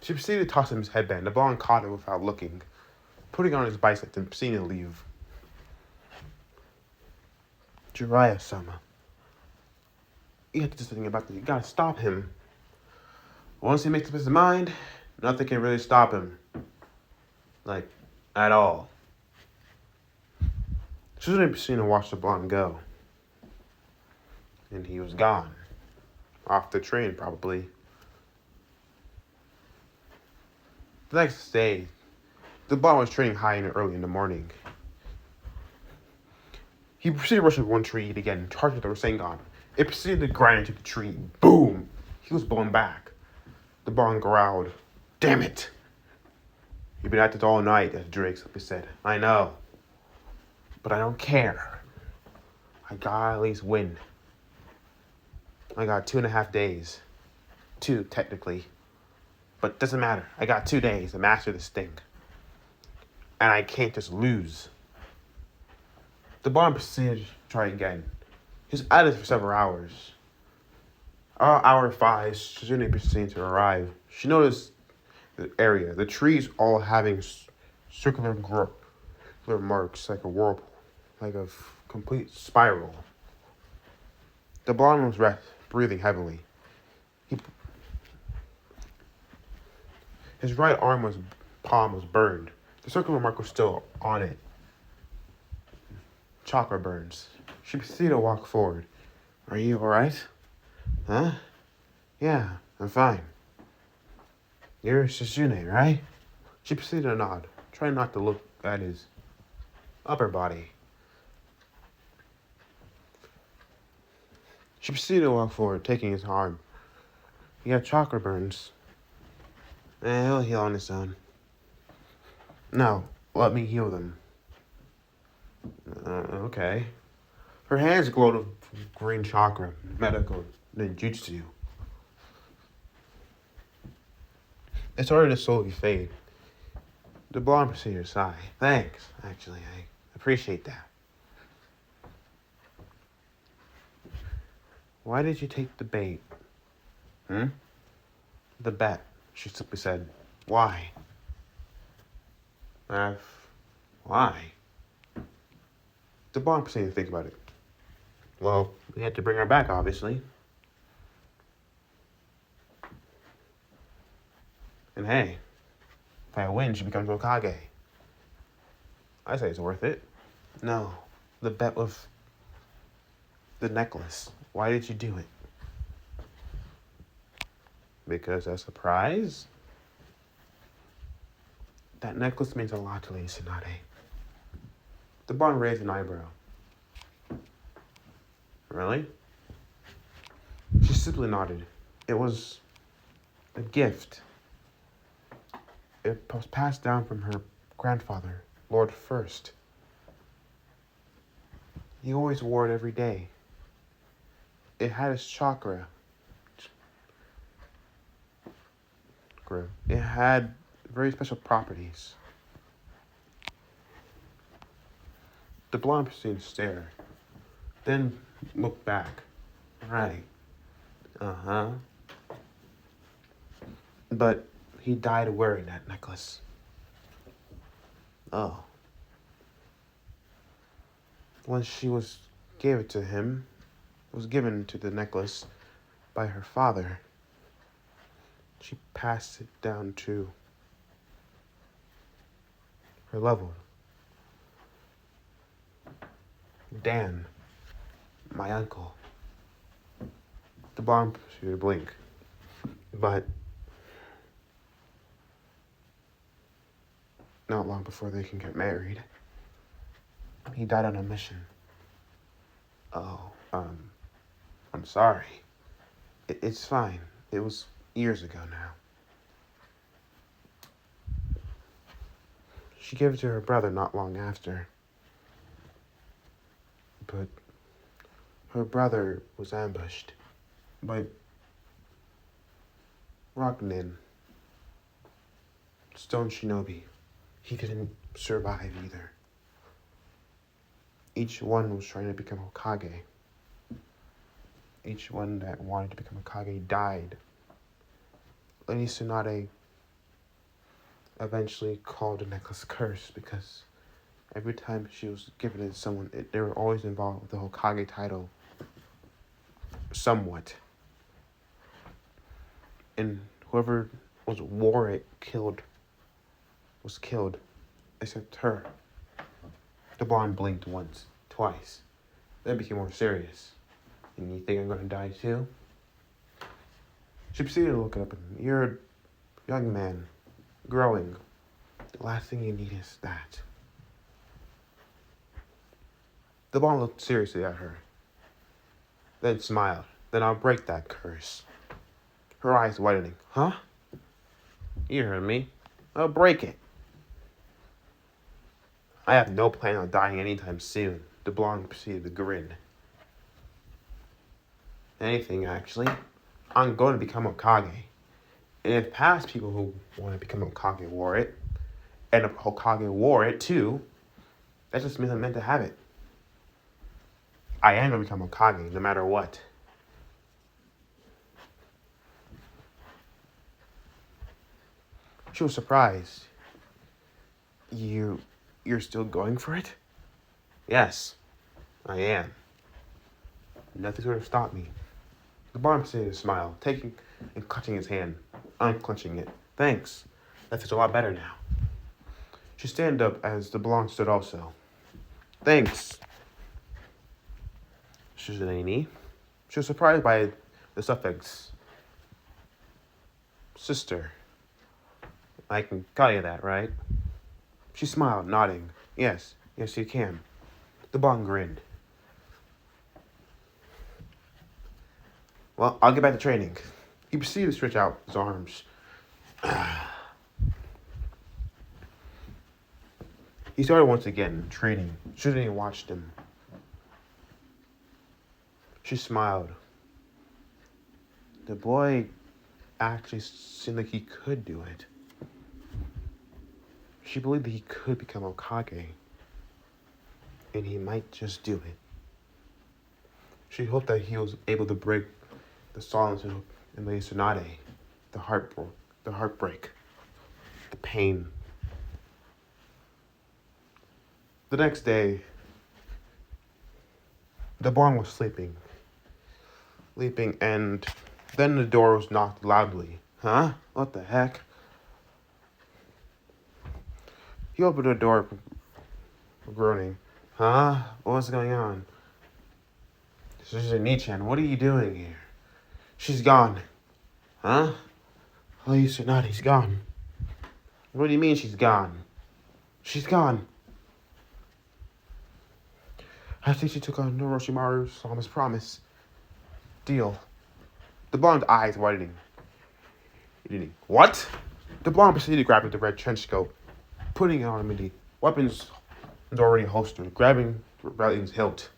She proceeded to toss him his headband. The Bon caught it without looking, putting on his biceps and proceeding to leave. Jiraiya-sama. You have to do something about this. You gotta stop him. Once he makes up his mind, nothing can really stop him. Like, at all. Susan proceeded to watch the Bon go. And he was gone. Off the train, probably. The next day, the Bon was training high and early in the morning. He proceeded to rush at one tree again, charged with the Rasengan. It proceeded to grind into the tree. Boom! He was blown back. The Bon growled. Damn it! You've been at it all night, as Drake simply said. I know. But I don't care. I gotta at least win. I got 2.5 days. 2, technically. But doesn't matter. I got 2 days to master this thing. And I can't just lose. The Bon proceeded to try again. He was at it for several hours. Hour 5, Shizune proceeded to arrive. She noticed the area, the trees all having circular marks, like a whirlpool, like a complete spiral. The Bon was breathing heavily. His right palm was burned. The circular mark was still on it. Chakra burns. She proceeded to walk forward. Are you alright? Huh? Yeah, I'm fine. You're Shizune, right? She proceeded to nod, trying not to look at his upper body. She proceeded to walk forward, taking his arm. He had chakra burns. He'll heal on his own. No, let me heal them. Okay. Her hands glowed with green chakra, medical, ninjutsu. It started to slowly fade. The blonde proceeded to sigh. Thanks, actually, I appreciate that. Why did you take the bait? The bet, she simply said. Why? Why? The blonde proceeded to think about it. Well, we had to bring her back, obviously. And hey, if I win, she becomes Hokage. I say it's worth it. No, the bet with the necklace. Why did you do it? Because a surprise? That necklace means a lot to Lady Tsunade. The Blonde raised an eyebrow. Really? She simply nodded. It was a gift. It was passed down from her grandfather, Lord First. He always wore it every day. It had his chakra. It had very special properties. The blonde proceeded to stare, then looked back. Right. Uh-huh. But he died wearing that necklace. Oh. When she gave it to him, it was given to the necklace by her father. She passed it down to her level. Dan, my uncle. The blonde proceeded to blink. But not long before they can get married, he died on a mission. Oh, I'm sorry. It's fine. It was years ago now. She gave it to her brother not long after. But her brother was ambushed by Rocknin, Stone Shinobi. He didn't survive either. Each one was trying to become Hokage. Each one that wanted to become Hokage died. Lady Tsunade eventually called the necklace cursed because every time she was given it to someone, they were always involved with the Hokage title. Somewhat. And whoever wore it was killed, except her. The blonde blinked once, twice. Then became more serious. And you think I'm gonna die too? She proceeded to look up, and you're a young man, growing. The last thing you need is that. The blonde looked seriously at her, then smiled. Then I'll break that curse. Her eyes widening. Huh? You heard me. I'll break it. I have no plan on dying anytime soon. The blonde proceeded to grin. Anything, actually. I'm going to become Hokage. And if past people who want to become Hokage wore it, and if Hokage wore it too, that just means I'm meant to have it. I am going to become Hokage no matter what. She was surprised. You're still going for it? Yes, I am. Nothing's going to stop me. The blonde proceeded to smile, taking and clutching his hand, unclenching it. Thanks. That feels a lot better now. She stood up as the blonde stood also. Thanks. Shizunani. She was surprised by the suffix sister. I can call you that, right? She smiled, nodding. Yes, you can. The blonde grinned. Well, I'll get back to training. He proceeded to stretch out his arms. He started once again, training. Shizunani watched him. She smiled. The boy actually seemed like he could do it. She believed that he could become Hokage. And he might just do it. She hoped that he was able to break the silence in Lady Tsunade, the heartbreak, the pain. The next day, the blonde was sleeping, and then the door was knocked loudly. Huh? What the heck? He opened the door, groaning. Huh? What's going on? This is Nichan. What are you doing here? She's gone. Huh? Lady Tsunade's gone. What do you mean she's gone? She's gone. I think she took on Orochimaru's Sama's promise. Deal. The blonde's eyes widening. What? The blonde proceeded to grab the red trench coat, putting it on immediately. Weapons already holstered, grabbing Rebellion's hilt,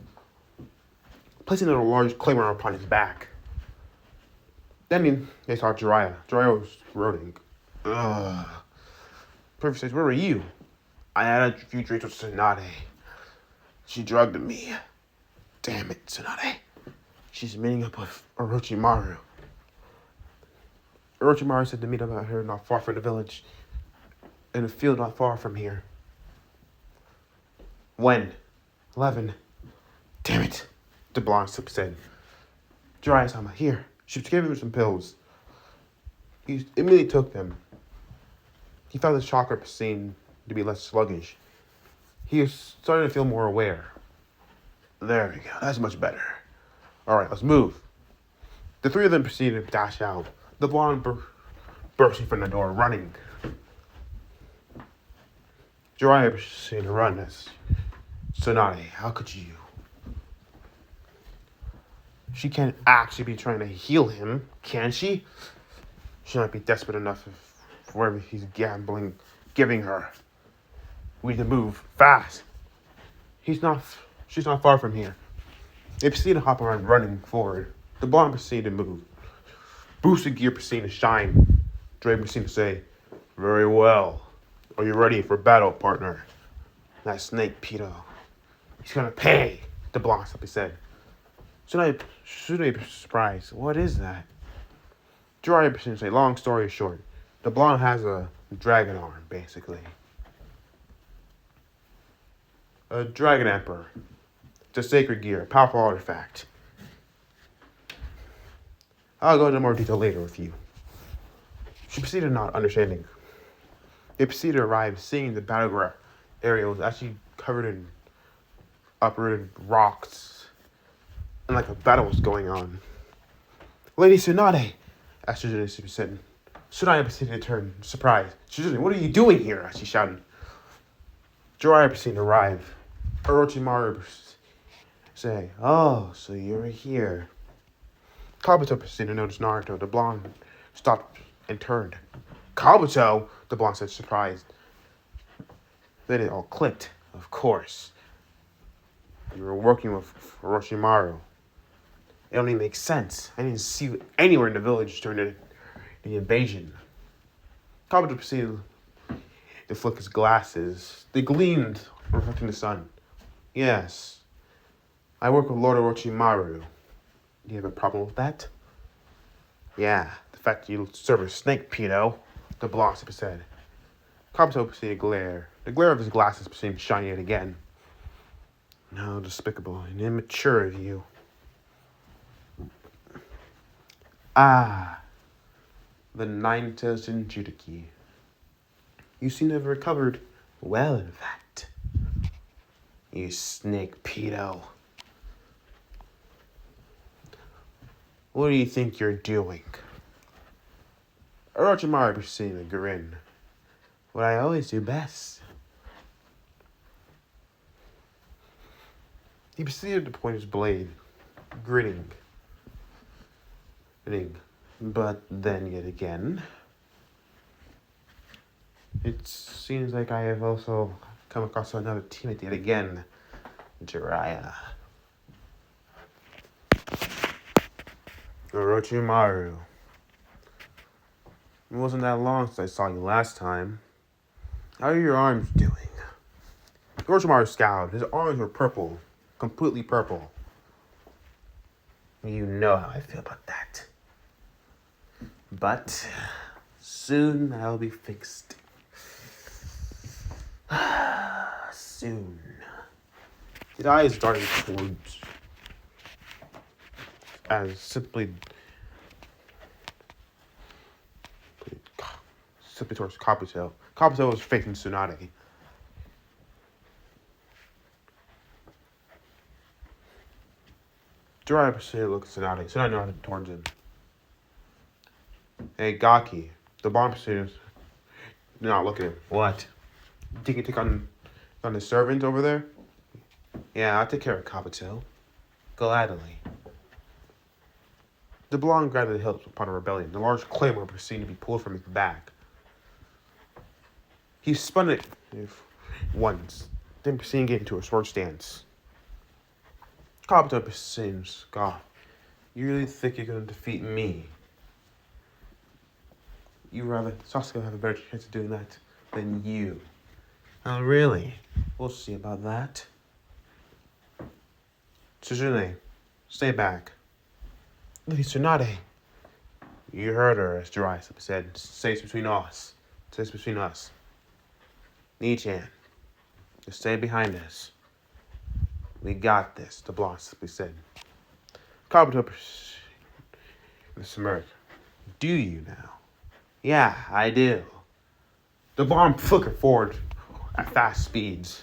placing a large claymore upon his back. Then they saw Jiraiya. Jiraiya was groaning. Ugh. Perfect says, where were you? I had a few drinks with Tsunade. She drugged me. Damn it, Tsunade. She's meeting up with Orochimaru. Orochimaru said to meet up at her not far from the village, in a field not far from here. When? 11. Damn it, the blonde said. Jiraiya-sama, here. She gave him some pills. He immediately took them. He found the chakra scene to be less sluggish. He was starting to feel more aware. There we go. That's much better. All right, let's move. The three of them proceeded to dash out. The blonde bursting from the door, running. Jiraiya proceeded to run as Tsunade. How could you? She can't actually be trying to heal him, can she? She might be desperate enough for whatever he's giving her. We need to move fast. She's not far from here. They proceed to hop around, running forward. The blonde proceeded to move. Boosted gear proceeded to shine. Dre proceeded to say, very well. Are you ready for battle, partner? That snake, Peter. He's gonna pay, the blonde simply said. Should I be surprised? What is that? Jiraiya proceeded to say, long story short, the blonde has a dragon arm, basically. A dragon emperor. It's a sacred gear, a powerful artifact. I'll go into more detail later with you. She proceeded not understanding. They proceeded to arrive, seeing the battleground area was actually covered in uprooted rocks, and like a battle was going on. Lady Tsunade, asked Tsunade said. Tsunade proceeded to turn, surprised. Tsunade, what are you doing here? She shouted. Jiraiya proceeded to arrive. Orochimaru say, oh, so you're here. Kabuto proceeded to notice Naruto. The blonde stopped and turned. Kabuto, the blonde said, surprised. Then it all clicked. Of course. You were working with Orochimaru. It only makes sense. I didn't see you anywhere in the village during the invasion. Kabuto proceeded to flick his glasses. They gleamed, reflecting the sun. Yes. I work with Lord Orochimaru. Do you have a problem with that? Yeah, the fact you serve a snake, pedo, the blonde said. Kabuto proceeded to glare. The glare of his glasses seemed shiny yet again. How despicable and immature of you. Ah, the nine-tailed Jinchuriki. You seem to have recovered well, in fact. You snake pedo. What do you think you're doing? Orochimaru proceeded to grin. What I always do best. He proceeded to point his blade, grinning. But then yet again, it seems like I have also come across another teammate yet again, Jiraiya. Orochimaru. It wasn't that long since I saw you last time. How are your arms doing? Orochimaru scowled. His arms were purple. Completely purple. You know how I feel about that. But soon I'll be fixed. Soon. His eyes darted towards simply towards Kabuto. Kabuto was facing Tsunade. Jiraiya proceeded to look at Tsunade. Tsunade nodded towards him. Hey, Gaki. The blonde proceeded No, look at him. What? You think you take on the servant over there? Yeah, I'll take care of Kabuto. Gladly. The blonde grabbed the hilt upon a rebellion. The large claymore proceeded to be pulled from his back. He spun it once, then proceeded to get into a sword stance. Kabuto proceeded, scoffed. You really think you're going to defeat me? You rather Sasuke have a better chance of doing that than you. Oh, really? We'll see about that. Tsujune, stay back. Lady Tsunade. You heard her, as Jiraiya said. Stays between us. Stays between us. Nichan, just stay behind us. We got this, the blonde simply said. Kabuto smirked. Do you now? Yeah, I do. The blonde flickered forward at fast speeds.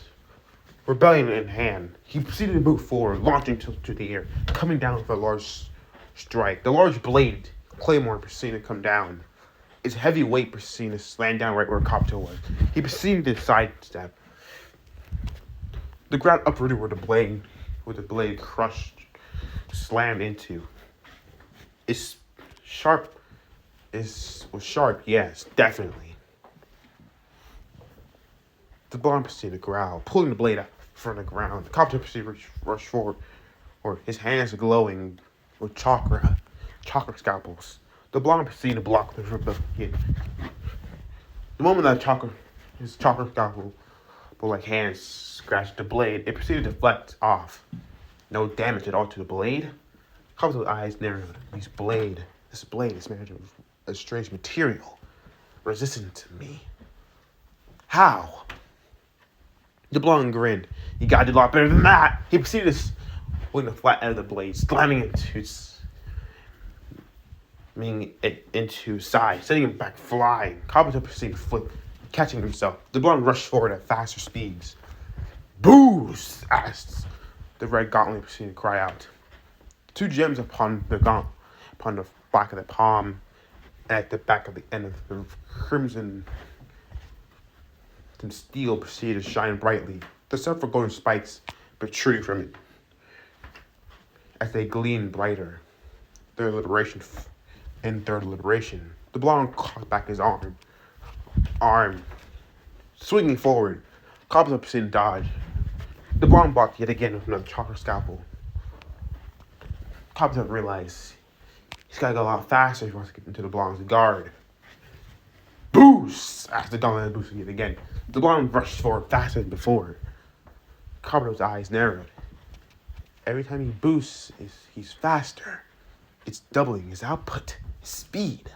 Rebellion in hand, he proceeded to move forward, launching to the air, coming down with a large strike. The large blade, claymore, proceeded to come down. Its heavy weight proceeded to slam down right where Kabuto was. He proceeded to sidestep. The ground uprooted where the blade crushed, slammed into. Was sharp, yes, definitely. The blonde proceeded to growl, pulling the blade out from the ground. The Kabuto proceeded to rush forward, or his hands glowing with chakra scalpels. The blonde proceeded to block the rebellion. The moment that his chakra scalpel, like hands scratched the blade, it proceeded to deflect off. No damage at all to the blade. Kabuto's eyes narrowed. This blade is made of a strange material, resistant to me. How? The blonde grinned. You gotta do a lot better than that. He proceeded to swing the flat end of the blade, slamming into side, sending him back flying. Kabuto proceeded to flip, catching himself. The blonde rushed forward at faster speeds. Boost! As the red gauntlet proceeded to cry out. 2 gems upon the back of the palm, and at the back of the end of the crimson steel proceeded to shine brightly. The several golden spikes protruded from it as they gleamed brighter. Their alliteration. The blonde caught back his arm, swinging forward. Kabuto proceeded to dodge. The blonde blocked yet again with another chakra scalpel. Kabuto realized he's gotta go a lot faster if he wants to get into the blonde's guard. Boost! As the gauntlet boosted yet again. The blonde rushed forward faster than before. Kabuto's eyes narrowed. Every time he boosts, he's faster. It's doubling his output, his speed.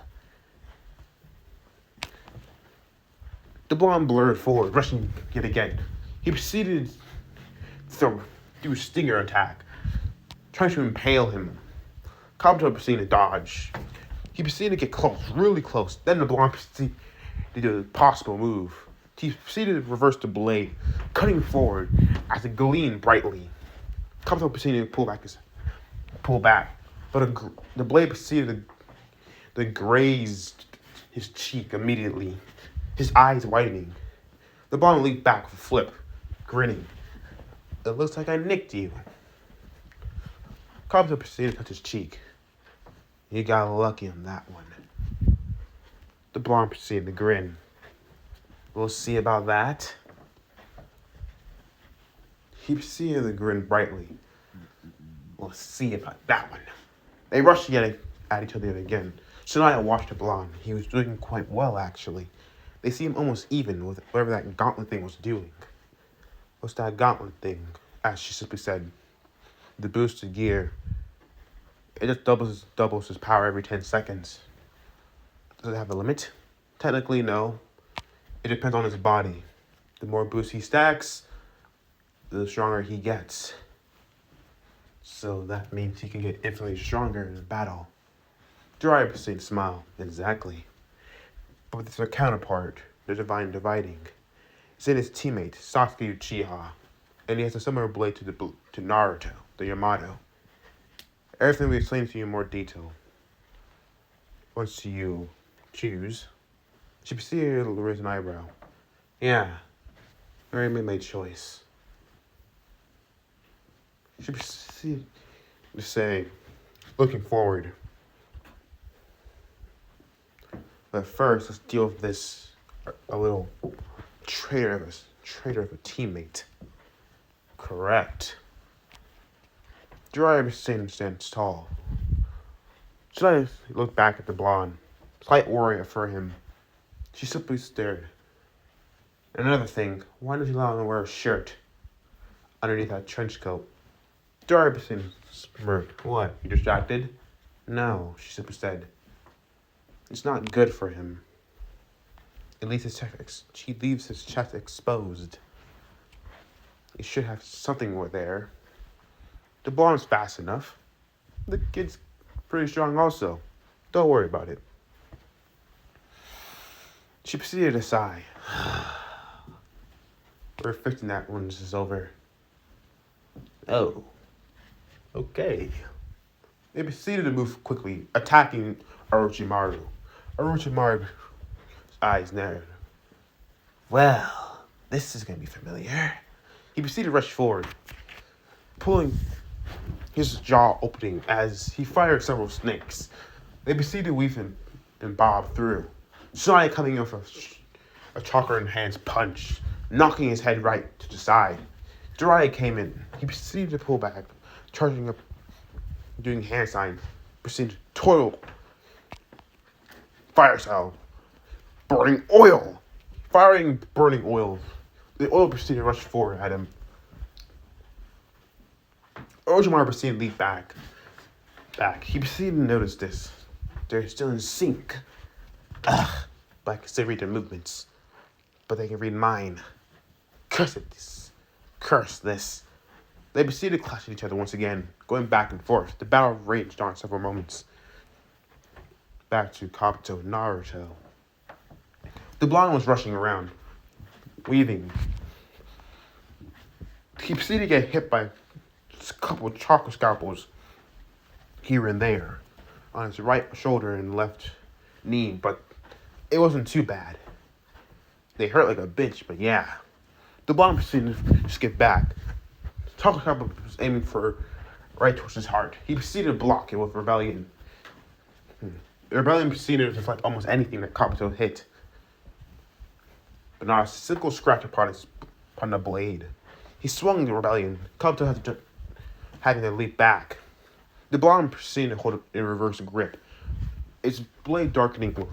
The blonde blurred forward, rushing yet again. He proceeded to do a stinger attack, trying to impale him. Kabuto proceeded to dodge. He proceeded to get close, really close. Then the blonde proceeded to do a possible move. He proceeded to reverse the blade, cutting forward as it gleamed brightly. Kabuto proceeded to pull back, but the blade proceeded to graze his cheek immediately, his eyes widening. The blonde leaped back with a flip, grinning. It looks like I nicked you. Kabuto proceeded to touch his cheek. You got lucky on that one. The blonde proceeded to grin. We'll see about that. He proceeded to grin brightly. We'll see about that one. They rushed at each other again. Shania watched the blonde. He was doing quite well, actually. They seemed almost even with whatever that gauntlet thing was doing. What's that gauntlet thing? As she simply said. The boosted gear. It just doubles his power every 10 seconds. Does it have a limit? Technically, no. It depends on his body. The more boosts he stacks, the stronger he gets. So that means he can get infinitely stronger in battle. Jiraiya proceeded to smile. Exactly. But with their counterpart, the Divine Dividing. It's in his teammate, Sasuke Uchiha. And he has a similar blade to Naruto, the Yamato. Everything we explain to you in more detail. Once you choose. She proceeded to raise an eyebrow. Yeah, Mary made my choice. She proceeded to say, looking forward. But first, let's deal with this a little traitor of a teammate. Correct. Jiraiya stands tall. Jiraiya looked back at the blonde. Slight worry for him. She simply stared. Another thing, why don't you allow him to wear a shirt underneath that trench coat? Jiraiya smirked. What, you distracted? No, she simply said. It's not good for him. It leaves he leaves his chest exposed. He should have something more there. The blonde's fast enough. The kid's pretty strong also. Don't worry about it. She proceeded to sigh. We're fixing that when this is over. Oh. Okay. They proceeded to move quickly, attacking Orochimaru. Orochimaru's eyes narrowed. Well, this is going to be familiar. He proceeded to rush forward, pulling his jaw opening as he fired several snakes. They proceeded to weave him and bob through. Jiraiya coming in for a chakra-enhanced punch, knocking his head right to the side. Jiraiya came in. He proceeded to pull back, charging up, doing hand signs, proceeded to toil. Fire cell. Burning oil. Firing burning oil. The oil proceeded to rush forward at him. Orochimaru proceeded to leap back. He proceeded to notice this. They're still in sync. Ugh. But I can still read their movements. But they can read mine. Curse it. Curse this. They proceeded to clash at each other once again, going back and forth. The battle raged on several moments. Back to Kabuto and Naruto. The blonde was rushing around, weaving. He proceeded to get hit by a couple of chakra scalpels here and there on his right shoulder and left knee, but it wasn't too bad. They hurt like a bitch, but yeah. The blonde proceeded to skip back. Chakra scalpel was aiming for right towards his heart. He proceeded to block it with Rebellion. The Rebellion proceeded to deflect almost anything that Kabuto hit, but not a single scratch upon the blade. He swung the Rebellion. Kabuto having to leap back. The blonde proceeded to hold it in reverse grip, its blade darkening with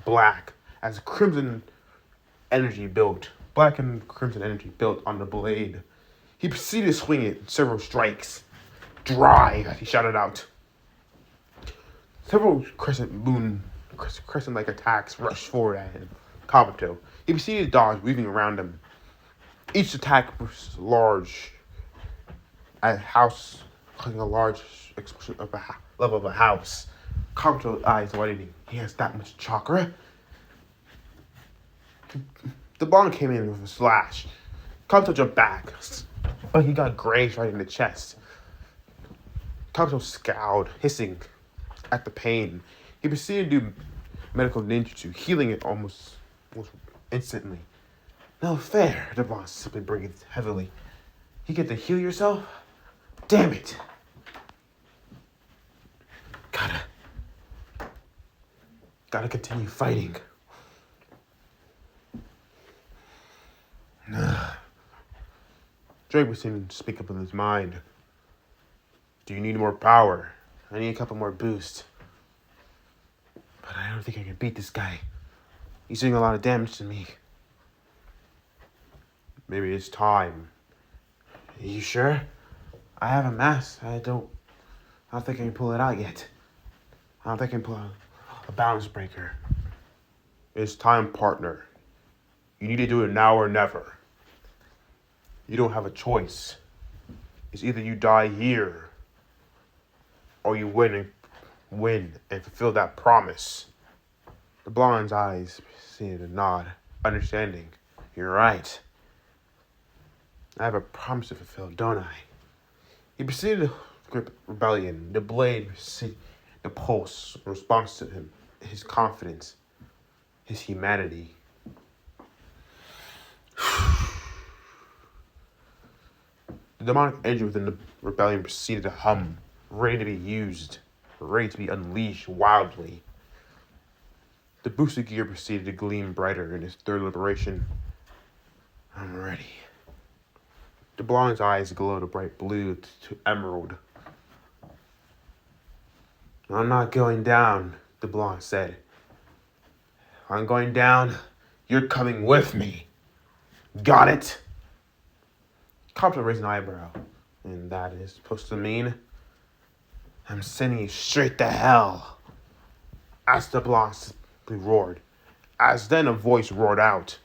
black as crimson energy built. Black and crimson energy built on the blade. He proceeded to swing it several strikes. Drive, he shouted out. Several crescent-like attacks rushed forward at him. Kabuto. He proceeded to dodge, weaving around him. Each attack was large. A house, causing a large explosion of a level of a house. Kabuto's eyes widening. He has that much chakra. The blonde came in with a slash. Kabuto jumped back, but he got grazed right in the chest. Kabuto scowled, hissing at the pain. He proceeded to do medical ninjutsu, healing it almost instantly. No fair, the blonde simply breathed heavily. You get to heal yourself? Damn it. Gotta continue fighting. Drake was seeming to speak up in his mind. Do you need more power? I need a couple more boosts. But I don't think I can beat this guy. He's doing a lot of damage to me. Maybe it's time. Are you sure? I have a mask. I don't think I can pull it out yet. I don't think I can pull out a balance breaker. It's time, partner. You need to do it now or never. You don't have a choice. It's either you die here or you win and fulfill that promise. The blonde's eyes seemed to nod, understanding. You're right. I have a promise to fulfill, don't I? He proceeded to grip Rebellion. The blade, the pulse, response to him, his confidence. his humanity. The demonic energy within the rebellion proceeded to hum, ready to be used, ready to be unleashed wildly. The boosted gear proceeded to gleam brighter in his third liberation. I'm ready. The blonde's eyes glowed a bright blue to emerald. I'm not going down, the blonde said. If I'm going down, you're coming with me. Got it? Copter raised an eyebrow, and that is supposed to mean I'm sending you straight to hell. As the blonde simply roared, as then a voice roared out.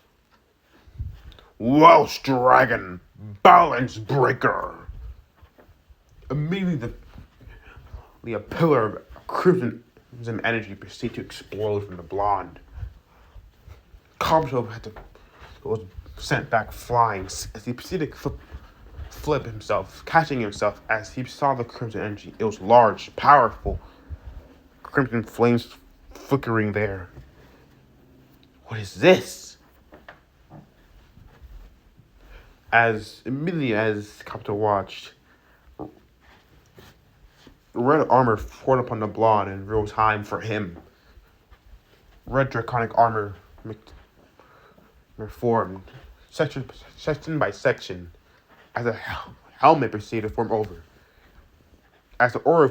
Welsh Dragon, Balance Breaker. Immediately a pillar of crimson energy proceeded to explode from the blonde. Copter was sent back flying as he proceeded to flip himself, catching himself as he saw the crimson energy. It was large, powerful, crimson flames flickering there. What is this? As immediately as Copter watched, red armor poured upon the blonde in real time for him. Red draconic armor formed, section by section, as a helmet proceeded to form over. As the aura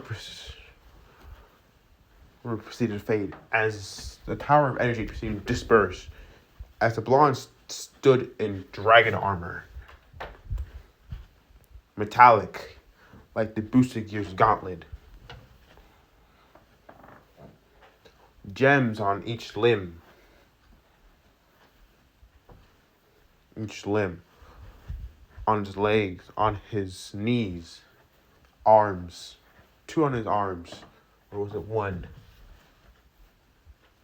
proceeded to fade, as the tower of energy proceeded to disperse, as the blonde stood in dragon armor, metallic, like the boosted gear's gauntlet. Gems on each limb, on his legs, on his knees, arms, 2 on his arms, or was it 1?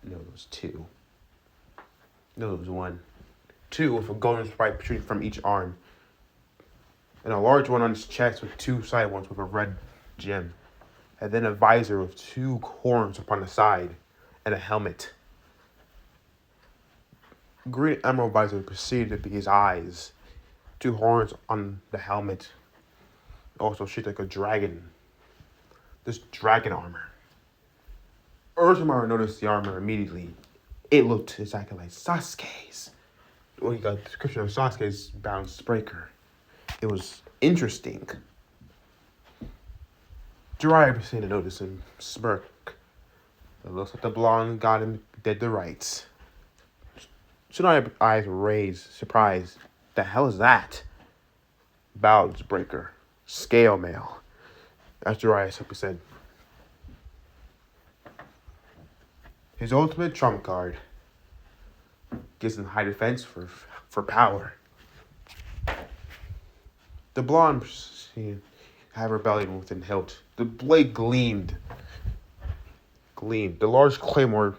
No, it was 2. No, it was 1. 2 with a golden stripe protruding from each arm, and a large one on his chest with 2 side ones with a red gem, and then a visor with 2 horns upon the side, and a helmet. Green emerald visor proceeded to be his eyes. 2 horns on the helmet, also shaped like a dragon. This dragon armor. Orochimaru noticed the armor immediately. It looked exactly like Sasuke's. When he got the description of Sasuke's balance breaker. It was interesting. Jiraiya proceeded to notice him smirk. It looks like the blonde got him dead to rights. Tsunaya's eyes were raised, surprised. The hell is that? Balance breaker. Scale mail. As Jiraiya simply said. His ultimate trump card. Gives him high defense for power. The blonde had rebellion within hilt. The blade gleamed. The large claymore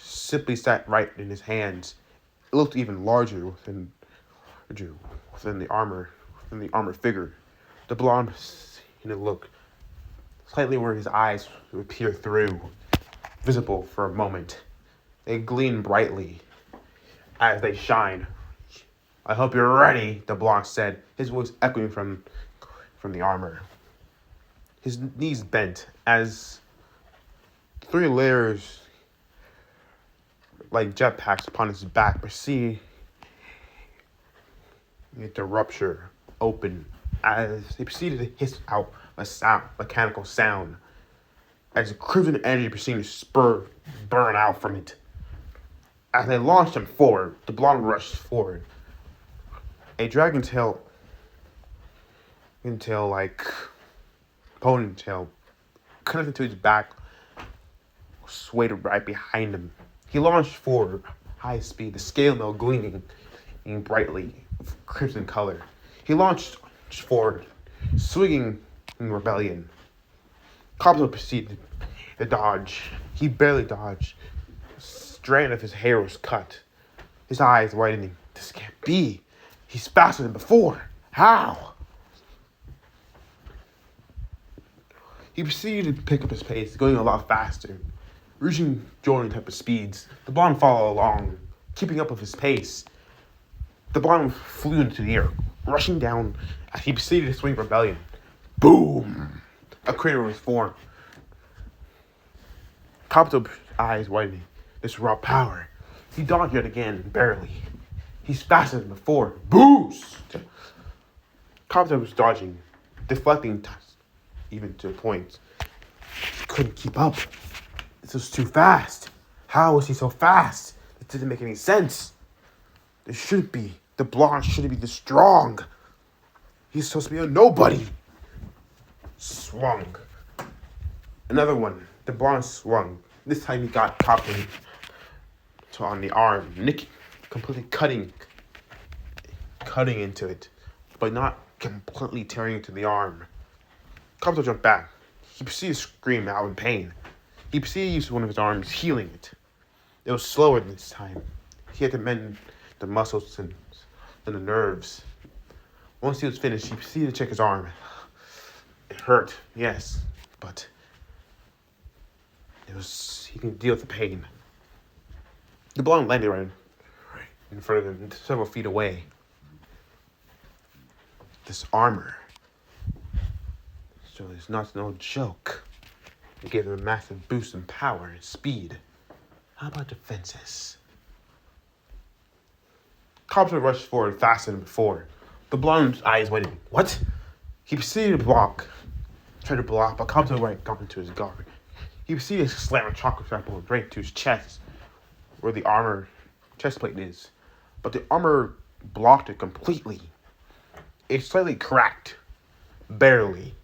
simply sat right in his hands. It looked even larger within the armor figure. The blonde looked slightly where his eyes would peer through, visible for a moment. They gleamed brightly as they shined. I hope you're ready, the blonde said, his voice echoing from the armor. His knees bent as 3 layers like jetpacks upon his back proceed to rupture open as he proceeded to hiss out a mechanical sound as the crimson energy proceeded to burn out from it. As they launched him forward, the blonde rushed forward. A dragon tail like ponytail connected to his back swayed right behind him. He launched forward, high speed, the scale mill gleaming brightly with crimson color. He launched forward, swinging in rebellion. Kabuto proceeded to dodge. He barely dodged. A strand of his hair was cut. His eyes widening. This can't be. He's faster than before. How? He proceeded to pick up his pace, going a lot faster. reaching Jordan type of speeds. The blonde followed along, keeping up with his pace. The blonde flew into the air, rushing down as he proceeded to swing Rebellion. Boom! A crater was formed. Kabuto's eyes widening. This raw power. He dodged yet again, barely. He's faster than before. Boost! Kabuto was dodging, deflecting, even to a point. He couldn't keep up. This was too fast. How was he so fast? It didn't make any sense. There shouldn't be. The blonde shouldn't be this strong. He's supposed to be a nobody. Swung. Another one. The blonde swung. This time he got Kabuto on the arm, nicking, completely cutting into it, but not completely tearing into the arm. Kabuto jumped back. He proceeded to scream out in pain. He proceeded to use one of his arms, healing it. It was slower this time. He had to mend the muscles and the nerves. Once he was finished, he proceeded to check his arm. It hurt, yes, but he can deal with the pain. The blonde landed right in front of him, several feet away. This armor. So it's not no joke. It gave him a massive boost in power and speed. How about defenses? Kabuto rushed forward faster than before. The blonde's eyes waited. What? He proceeded to block. Tried to block, but Kabuto got into his guard. He proceeded to slam a chocolate apple right to his chest, where the armor chest plate is. But the armor blocked it completely. It slightly cracked. Barely.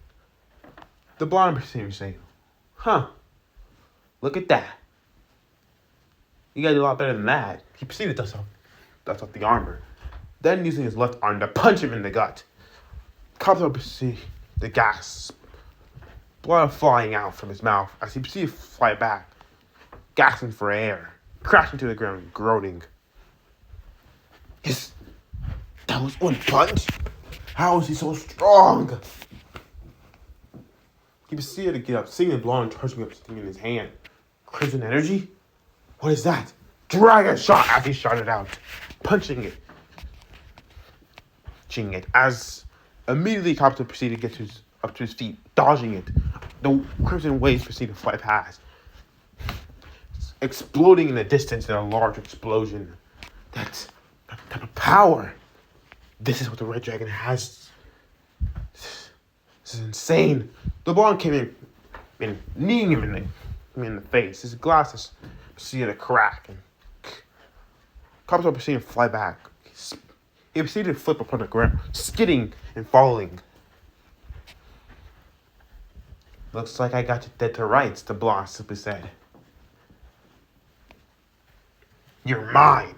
The blonde proceeded to say, huh, look at that. You gotta do a lot better than that. He proceeded to dust off the armor. Then using his left arm to punch him in the gut. Kabuto proceeded to gasp. Blood flying out from his mouth as he proceeded to fly back, gasping for air, crashing to the ground, groaning. That was one punch? How is he so strong? He proceeded to get up, seeing the blonde charging up something in his hand. Crimson energy? What is that? Dragon shot as he shot it out, punching it. As immediately Kabuto proceeded to get up to his feet, dodging it. The crimson waves proceeded to fly past, exploding in the distance in a large explosion. That type of power. This is what the Red Dragon has. This is insane. The blonde came in and kneeing him in the face. His glasses proceeded to crack. And Kabuto proceeded to fly back. He proceeded to flip upon the ground, skidding and falling. Looks like I got you dead to rights, the blonde simply said. You're mine.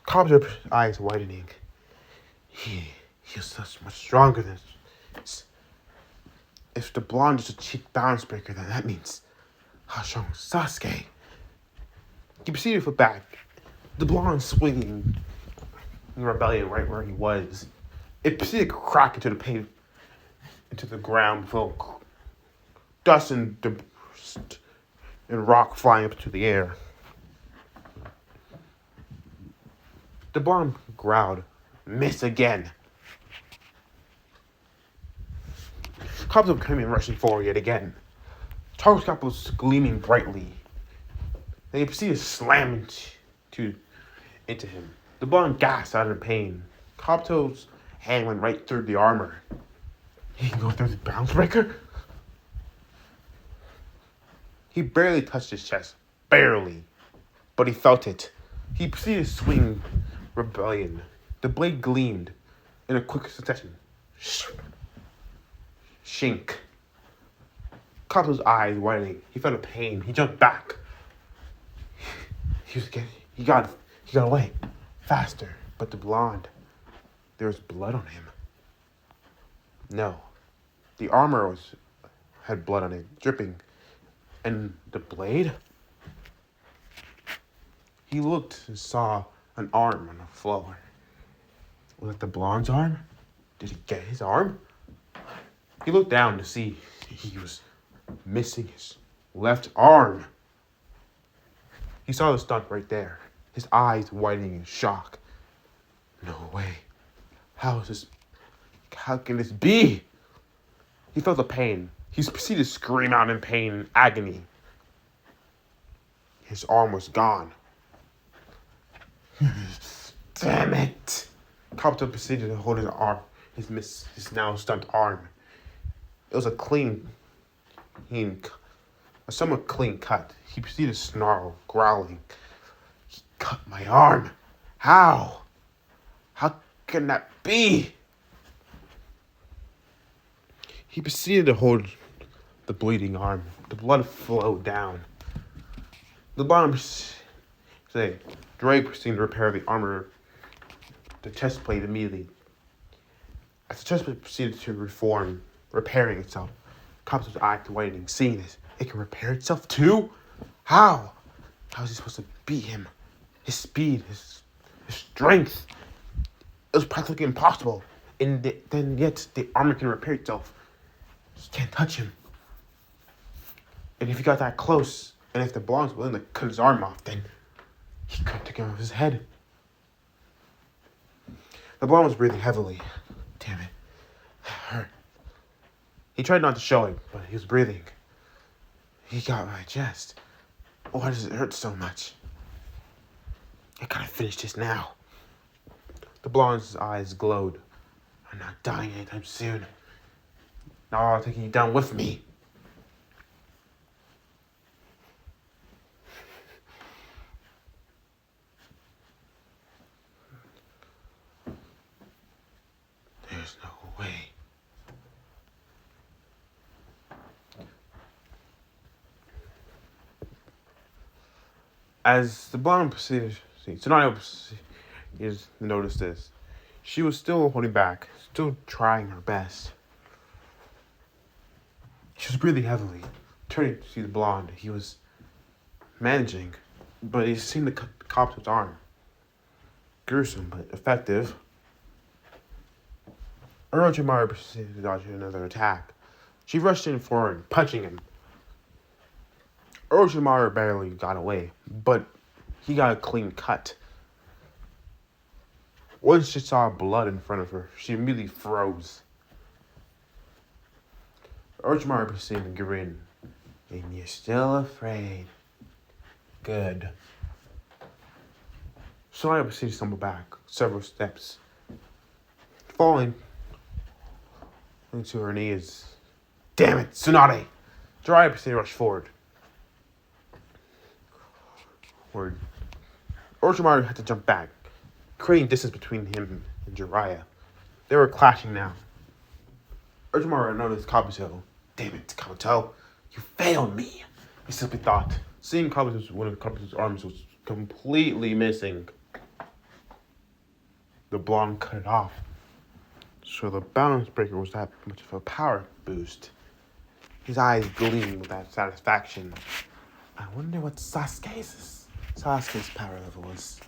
Kabuto's eyes widening. He's so much stronger than this. If the blonde is a cheap balance breaker, then that means how strong is Sasuke? He proceeded to flip back. The blonde swinging in rebellion right where he was. It proceeded to crack into the ground, full of dust and rock flying up into the air. The blonde growled, miss again. Kabuto came in rushing forward yet again. Charles Cap was gleaming brightly. Then he proceeded to slam into him. The blonde gasped out of pain. Kabuto's hand went right through the armor. He can go through the balance breaker? He barely touched his chest. Barely. But he felt it. He proceeded to swing rebellion. The blade gleamed in a quick succession. Shink. Kabuto's eyes widening. He felt a pain. He jumped back. He got away faster. But the blonde, there was blood on him. No, the armor had blood on it, dripping, and the blade. He looked and saw an arm on the floor. Was it the blonde's arm? Did he get his arm? He looked down to see he was missing his left arm. He saw the stunt right there, his eyes widening in shock. No way. How is this? How can this be? He felt the pain. He proceeded to scream out in pain and agony. His arm was gone. Damn it! Kabuto proceeded to hold his arm, his now stunned arm. It was a somewhat clean cut. He proceeded to snarl, growling. He cut my arm. How? How can that be? He proceeded to hold the bleeding arm. The blood flowed down. The bottom say, Drake proceeded to repair the armor, the chest plate immediately. As the chest plate proceeded to repairing itself, Kabuto's eyes widening, seeing this. It can repair itself too? How? How is he supposed to beat him? His speed, his strength. It was practically impossible. And then yet the armor can repair itself. He can't touch him. And if he got that close, and if the blonde's willing to cut his arm off, then he couldn't take him off his head. The blonde was breathing heavily. Damn it. It hurt. He tried not to show it, but he was breathing. He got my chest. Why does it hurt so much? I gotta finish this now. The blonde's eyes glowed. I'm not dying anytime soon. Now I'll take you down with me. There's no way. As the blonde proceeded, Tsunade noticed this. She was still holding back, still trying her best. She was breathing heavily, turning to see the blonde. He was managing, but he seemed to cut Kabuto's arm. Gruesome, but effective. Orochimaru proceeded to dodge another attack. She rushed in forward, punching him. Orochimaru barely got away, but he got a clean cut. Once she saw blood in front of her, she immediately froze. Orochimaru proceeded to grin. And you're still afraid. Good. Tsunade proceeded to stumble back several steps, falling into her knees. Damn it, Tsunade! Jiraiya proceeded to rush forward. Orochimaru had to jump back, creating distance between him and Jiraiya. They were clashing now. Orochimaru noticed Kabuto. Damn it, Kabuto, you failed me, he simply thought. Seeing one of Kabuto's arms was completely missing. The blonde cut it off. So the balance breaker was that much of a power boost. His eyes gleamed with that satisfaction. I wonder what Sasuke's power level was.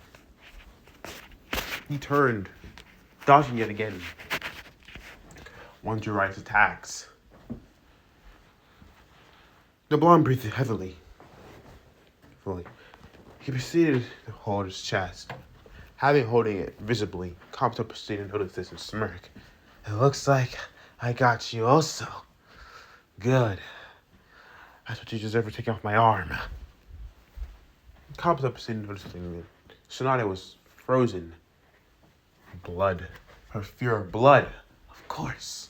He turned, dodging yet again. One Jiraiya's attacks. The blonde breathed heavily. He proceeded to hold his chest. Having holding it visibly, Kabuto proceeded to notice this and smirk. It looks like I got you also. Good. That's what you deserve for taking off my arm. Kabuto proceeded to notice something. Tsunade was frozen. Blood. Her fear of blood. Of course.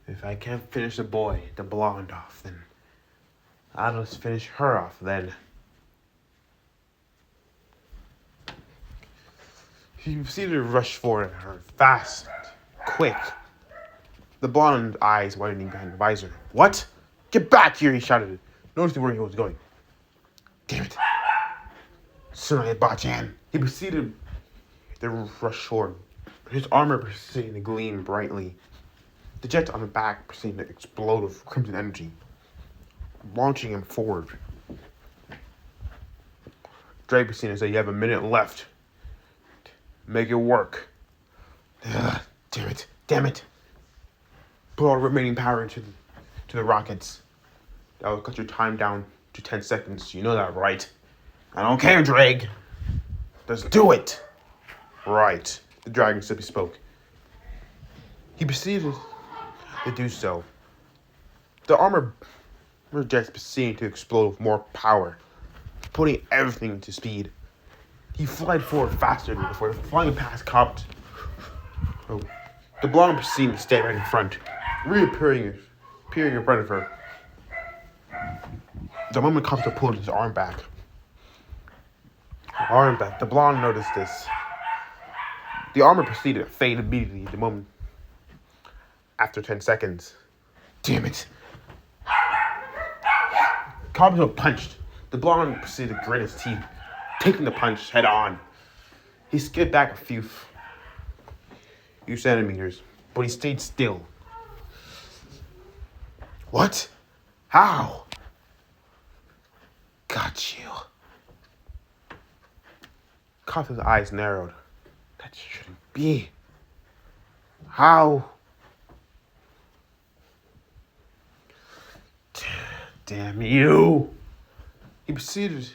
If I can't finish the blonde off, then I'll just finish her off then. He proceeded to rush forward at her, fast, quick. The blonde eyes widening behind the visor. What? Get back here, he shouted, noticing where he was going. Damn it. Tsunade Bachan. He proceeded to rush forward. His armor proceeded to gleam brightly. The jet on the back proceeded to explode with crimson energy, launching him forward. Drake proceeded to say, you have a minute left. Make it work. Damn it. Damn it. Put all the remaining power to the rockets. That will cut your time down to 10 seconds. You know that, right? I don't care, Drake. Just do it. Right. The dragon simply spoke. He proceeded to do so. The armor jets proceeded to explode with more power, putting everything to speed. He fled forward faster than before, flying past Copt. The blonde proceeded to stay right in front, appearing in front of her. The moment Copt pulled his arm back. The blonde noticed this. The armor proceeded to fade immediately the moment after 10 seconds. Damn it. Copt punched. The blonde proceeded to grit his teeth, taking the punch head on. He skipped back a few centimeters, but he stayed still. What? How? Got you. Cop's eyes narrowed. That shouldn't be. How? Damn you. He proceeded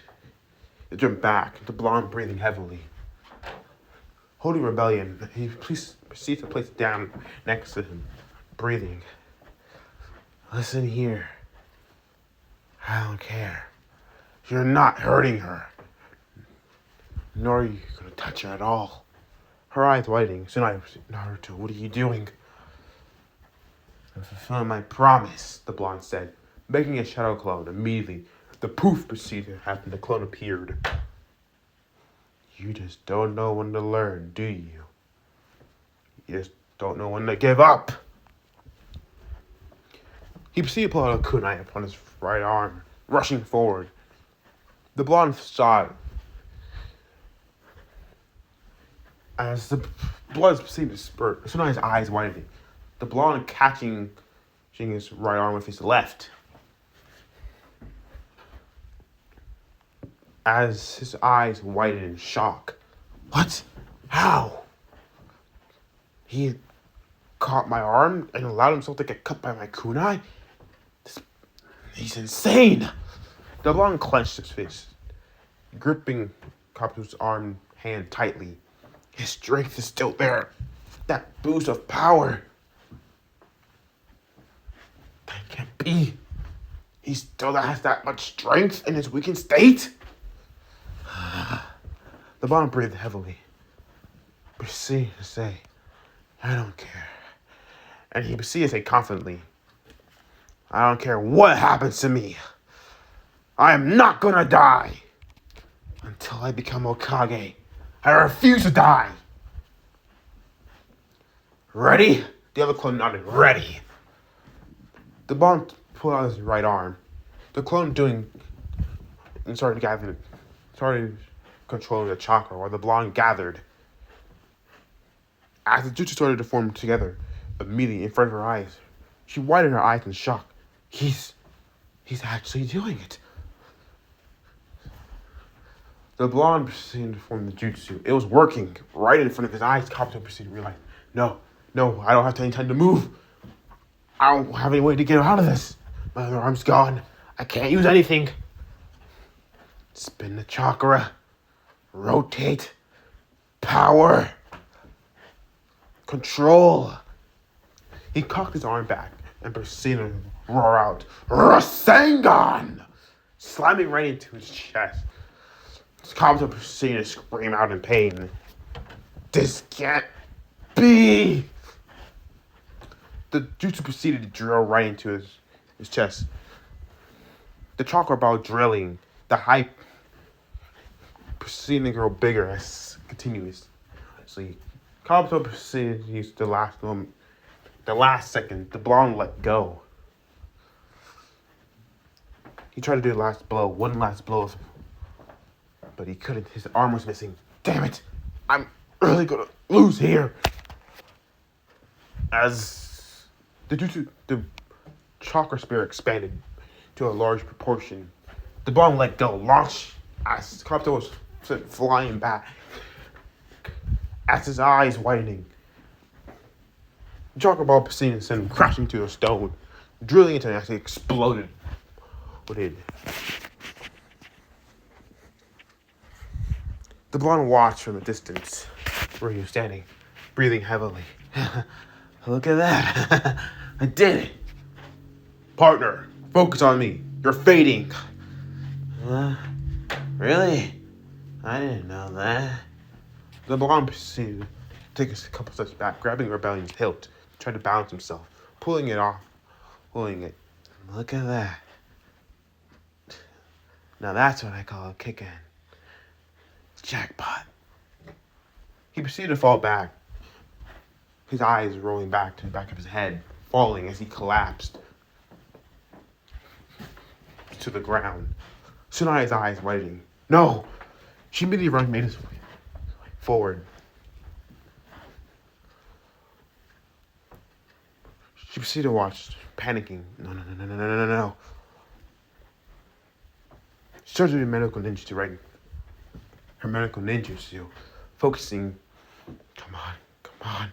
to jump back, the blonde breathing heavily. Holding rebellion, he proceeded to place it down next to him, breathing. Listen here. I don't care. You're not hurting her. Nor are you going to touch her at all. Her eyes widening. So Naruto, what are you doing? I'm fulfilling my promise, the blonde said, making a shadow clone. Immediately, the poof proceeded to happen. The clone appeared. You just don't know when to learn, do you? You just don't know when to give up. He proceeded to pull out a kunai upon his right arm, rushing forward. The blonde saw it. As the blood proceeded to spurt, Sunai's eyes widened. The blonde catching his right arm with his left. As his eyes widened in shock. What? How? He caught my arm and allowed himself to get cut by my kunai? He's insane! The blonde clenched his fist, gripping Kapu's hand tightly. His strength is still there. That boost of power. That can't be. He still has that much strength in his weakened state? The blonde breathed heavily. Proceeded to say, I don't care. And he proceeded to say confidently, I don't care what happens to me. I am not gonna die until I become Hokage. I refuse to die. Ready? The other clone nodded. Ready. The blonde pulled out his right arm. The clone started controlling the chakra while the blonde gathered. As the jutsu started to form together, immediately in front of her eyes, she widened her eyes in shock. He's actually doing it. The blonde proceeded to form the jutsu. It was working right in front of his eyes. Kabuto proceeded to realize, no, I don't have any time to move. I don't have any way to get out of this. My other arm's gone. I can't use anything. Spin the chakra. Rotate. Power. Control. He cocked his arm back and proceeded to roar out, Rasengan! Slamming right into his chest. Kabuto proceeded to scream out in pain. This can't be! The jutsu proceeded to drill right into his chest. The chakra ball drilling, the hype proceeding to grow bigger as continuously. Kabuto proceeded to use the last second, the blonde let go. He tried to do one last blow, but he couldn't. His arm was missing. Damn it! I'm really gonna lose here. As the chakra sphere expanded to a large proportion, the blonde let go, launched as Kabuto was flying back. As his eyes widening, Chocolate ball proceeded and sent him crashing to a stone, drilling into it as it exploded. What did? The blonde watched from a distance where he was standing, breathing heavily. Look at that. I did it. Partner, focus on me. You're fading. Really? I didn't know that. The blonde proceeded to take a couple steps back, grabbing Rebellion's hilt, tried to balance himself, pulling it off, pulling it. Look at that. Now that's what I call a kick-in. Jackpot. He proceeded to fall back, his eyes rolling back to the back of his head, falling as he collapsed to the ground. Tsunade's eyes widening. No! She immediately made his way forward. She proceeded to watch, panicking. No. She started to do medical ninja to write her medical ninja seal, focusing. Come on.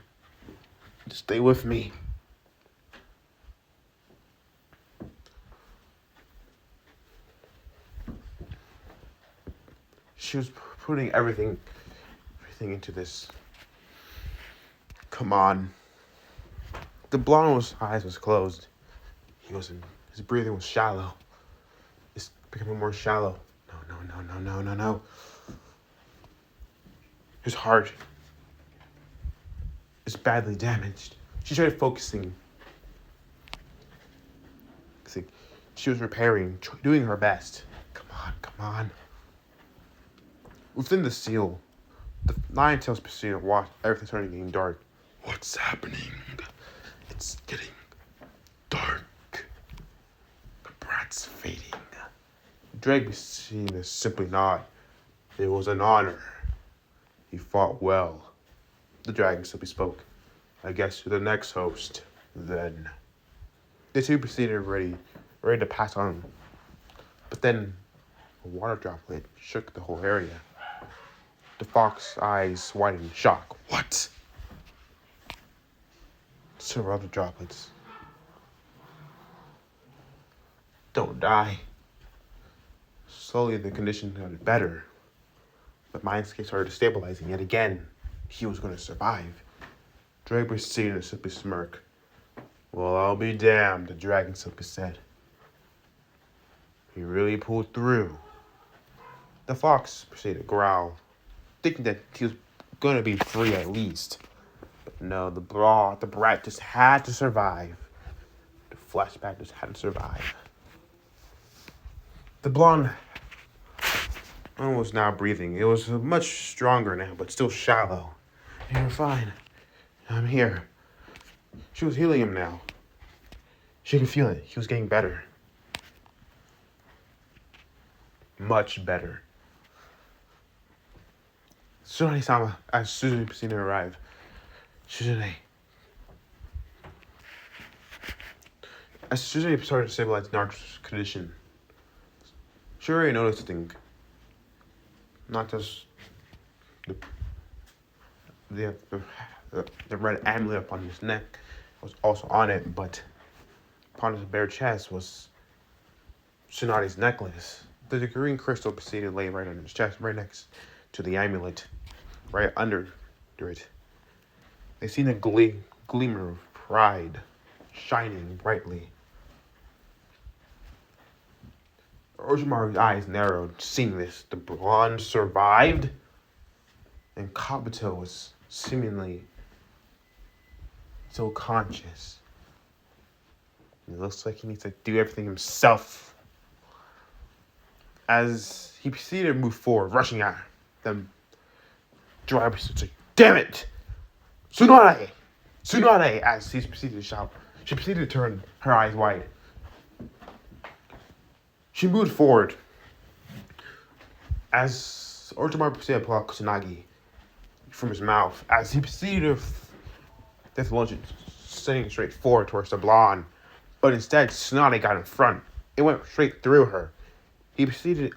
Just stay with me. She was putting everything into this. Come on. The blonde's eyes was closed. His breathing was shallow. It's becoming more shallow. No. His heart is badly damaged. She tried focusing. She was repairing, doing her best. Come on. Within the seal, the Nine Tails proceeded to watch everything started getting dark. What's happening? It's getting dark. The brat's fading. Drake proceeded to simply nod. It was an honor. He fought well. The dragon simply spoke. I guess you're the next host, then. The two proceeded ready to pass on. But then a water droplet shook the whole area. The fox's eyes widened in shock. What? Several other droplets. Don't die. Slowly the condition got better. But Mindscape started stabilizing yet again. He was going to survive. Drake proceeded to simply smirk. Well, I'll be damned, the dragon simply said. He really pulled through. The fox proceeded to growl, thinking that he was going to be free at least. But no, the brat just had to survive. The flashback just had to survive. The blonde one was now breathing. It was much stronger now, but still shallow. You're fine. I'm here. She was healing him now. She could feel it. He was getting better. Much better. Tsunade-sama, as Suzune proceeded to arrive. Suzune. As Suzune started to stabilize Naruto's condition, she already noticed a thing. Not just the red amulet upon his neck was also on it, but upon his bare chest was Tsunade's necklace. The green crystal proceeded to lay right on his chest, right next to the amulet, right under it. They seen a gleamer of pride shining brightly. Orochimaru's eyes narrowed, seeing this. The blonde survived, and Kabuto was seemingly so conscious. It looks like he needs to do everything himself. As he proceeded to move forward, rushing at them, driver was like, damn it! Tsunade! As he proceeded to shout. She proceeded to turn her eyes wide. She moved forward as Orochimaru proceeded to pull out Kusanagi from his mouth. As he proceeded to Death Lunge, sitting straight forward towards the blonde, but instead Tsunade got in front. It went straight through her.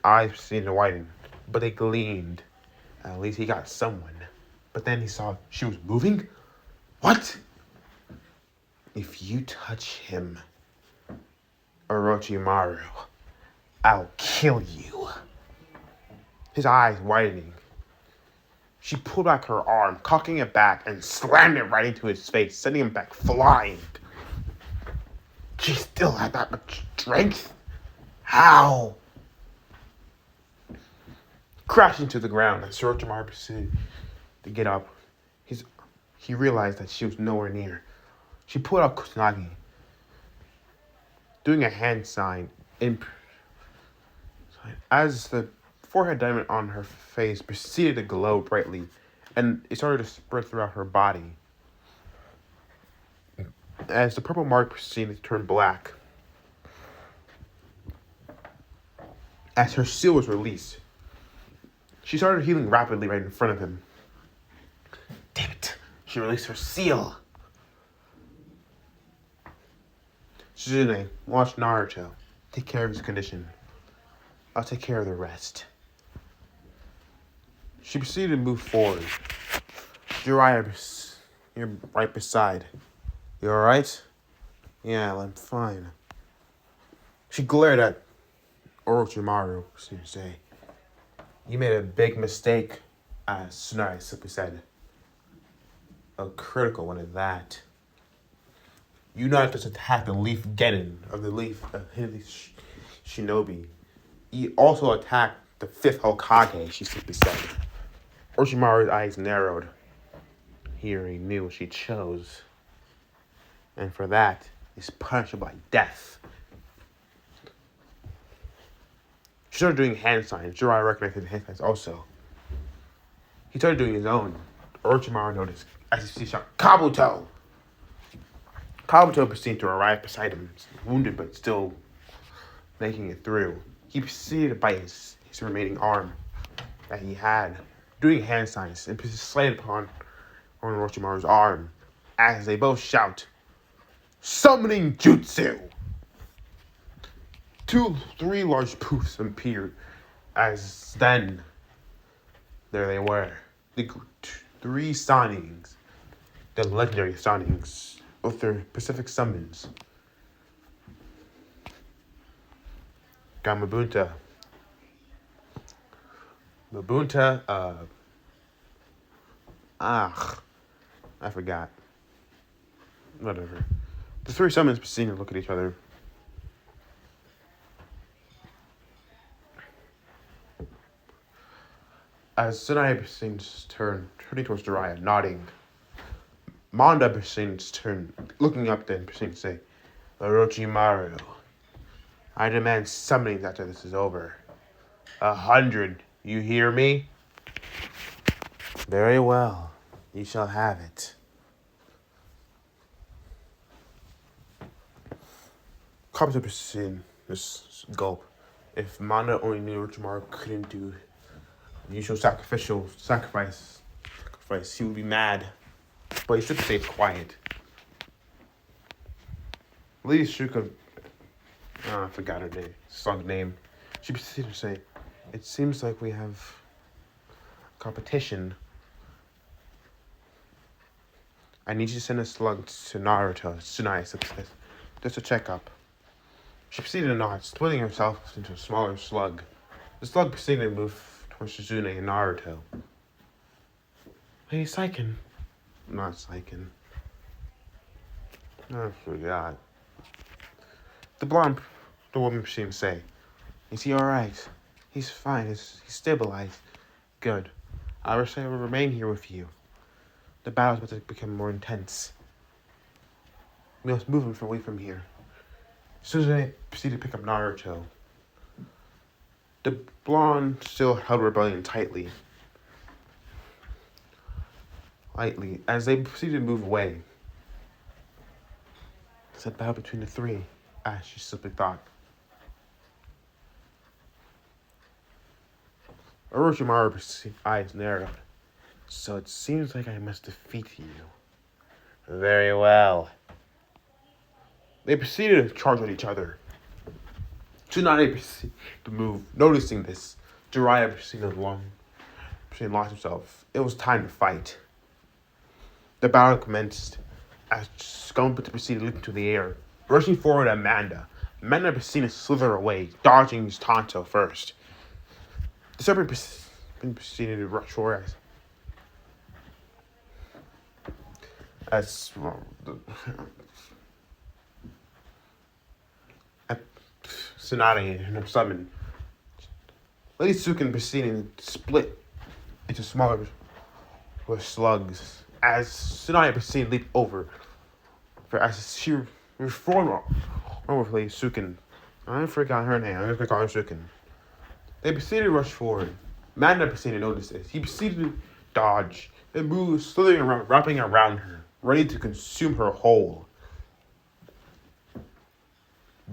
Eyes proceeded to widen, but they gleamed. At least he got someone. But then he saw she was moving. What? If you touch him, Orochimaru, I'll kill you. His eyes widening. She pulled back her arm, cocking it back, and slammed it right into his face, sending him back flying. She still had that much strength? How? Crashing to the ground as Orochimaru proceeded to get up, he realized that she was nowhere near. She pulled out Kusanagi, doing a hand sign. As the forehead diamond on her face proceeded to glow brightly, and it started to spread throughout her body. As the purple mark proceeded to turn black, as her seal was released, she started healing rapidly right in front of him. Damn it, she released her seal. Shizune, watch Naruto. Take care of his condition. I'll take care of the rest. She proceeded to move forward. Jiraiya, you're right beside. You alright? Yeah, I'm fine. She glared at Orochimaru, say, you made a big mistake, as Tsunade simply said. A critical one at that. You not just attacked the Leaf Genin of the Leaf Shinobi. You also attacked the 5th Hokage, she simply said. Orochimaru's eyes narrowed. He already knew what she chose. And for that, is punishable by death. She started doing hand signs. Jiraiya recognized his hand signs also. He started doing his own. Orochimaru noticed as he shot Kabuto. Kabuto proceeded to arrive beside him, wounded but still making it through. He proceeded to bite his remaining arm that he had, doing hand signs, and slayed upon Orochimaru's arm as they both shout, Summoning Jutsu! 3 large poofs appeared, as then there they were. The 3 Sanings, the legendary Sanings, with their Pacific summons. Gamabunta. Mabunta, I forgot. Whatever. The 3 summons proceed to look at each other. As Tsunade proceeds to turning towards Jiraiya, nodding. Manda proceeds to turn, looking up then proceeds to say, Orochimaru, I demand summonings after this is over. 100, you hear me? Very well, you shall have it. Kabuto proceeded this gulp. If Manda only knew Orochimaru couldn't do the usual sacrifice, he would be mad. But he still stayed quiet. Lady Shuka, I forgot her name, song's name. She proceeded to say, it seems like we have competition. I need you to send a slug to Naruto, Tsunade, just a checkup. She proceeded to nod, splitting herself into a smaller slug. The slug proceeded to move towards Shizune and Naruto. Lady Saiken. Not Saiken. I forgot. The woman proceeded to say, is he alright? He's fine, he's stabilized. Good. I wish I would remain here with you. The battle's about to become more intense. We must move him away from here. Suzume proceeded to pick up Naruto. The blonde still held Rebellion lightly, as they proceeded to move away. It's a battle between the 3, as she simply thought. Orochimaru's eyes narrowed. So it seems like I must defeat you. Very well. They proceeded to charge at each other. Tsunade proceeded to move. Noticing this, Jiraiya proceeded to launch himself. It was time to fight. The battle commenced as Scumbit proceeded to leap into the air, rushing forward at Amanda. Amanda proceeded to slither away, dodging his Tonto first. The serpent proceeded to rush forward as Tsunade and her summon. Lady Sukin proceeded to split into smaller slugs as Tsunade proceeded to leap over. For as she reformed over Lady Sukin, I forgot her name. I'm just gonna call her Sukin. They proceeded to rush forward. Manda proceeded to notice this. He proceeded to dodge and move, slithering around, wrapping around her, ready to consume her whole.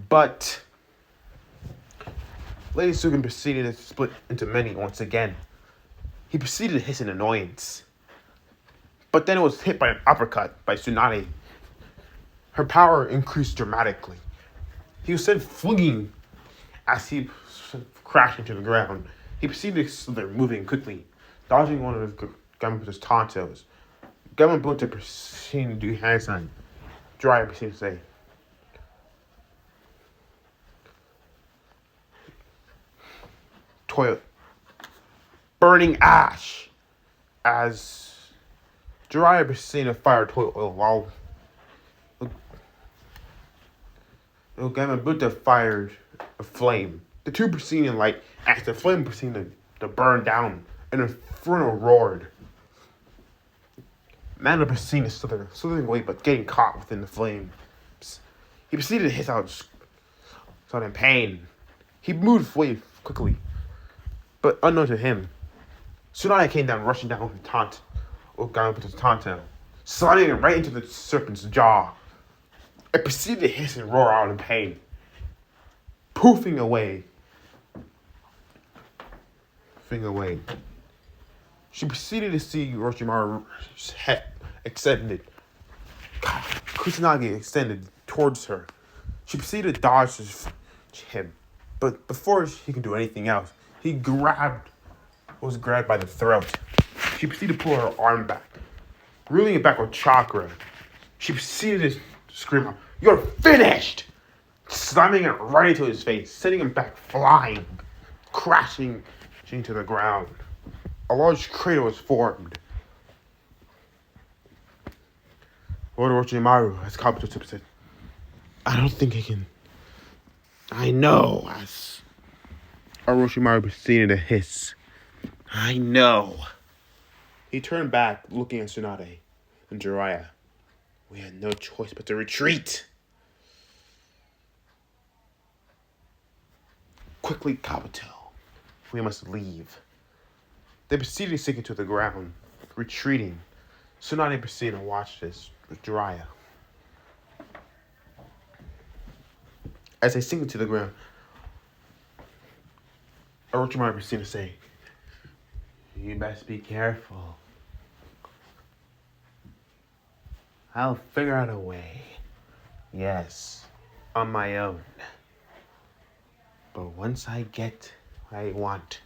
But Lady Sukin proceeded to split into many once again. He proceeded to hiss in annoyance. But then it was hit by an uppercut by Tsunade. Her power increased dramatically. He was sent flinging as he crashed into the ground. He proceeded to slither, moving quickly, dodging one of Gamabunta's tontos. Gamabunta proceeded to do hand sign. Jiraiya proceeded to say, toilet. Burning ash. As Jiraiya proceeded to fire toilet oil while Gamabunta fired a flame. The two proceeded in light as the flame proceeded to burn down. An inferno roared. Manda proceeded to slithering away but getting caught within the flames. He proceeded to hiss out in pain. He moved away quickly, but unknown to him, Tsunade came down, rushing down with Gamabunta's Tonto, sliding it right into the serpent's jaw. It proceeded to hiss and roar out in pain, poofing away. She proceeded to see Orochimaru's head extended. Kusanagi extended towards her. She proceeded to dodge him, but before he could do anything else, he was grabbed by the throat. She proceeded to pull her arm back, reeling it back with chakra. She proceeded to scream out, "You're finished!" Slamming it right into his face, sending him back flying, crashing into the ground. A large crater was formed. Lord Orochimaru, as Kabuto said, "I don't think I can." "I know," as Orochimaru proceeded to hiss. "I know." He turned back, looking at Tsunade and Jiraiya. We had no choice but to retreat. Quickly, Kabuto. We must leave. They proceeded to sink into the ground, retreating. Tsunade proceeded to watch this with Jiraiya. As they sink into the ground, Orochimaru proceeded to say, "You best be careful. I'll figure out a way. Yes, on my own. But once I get what I want,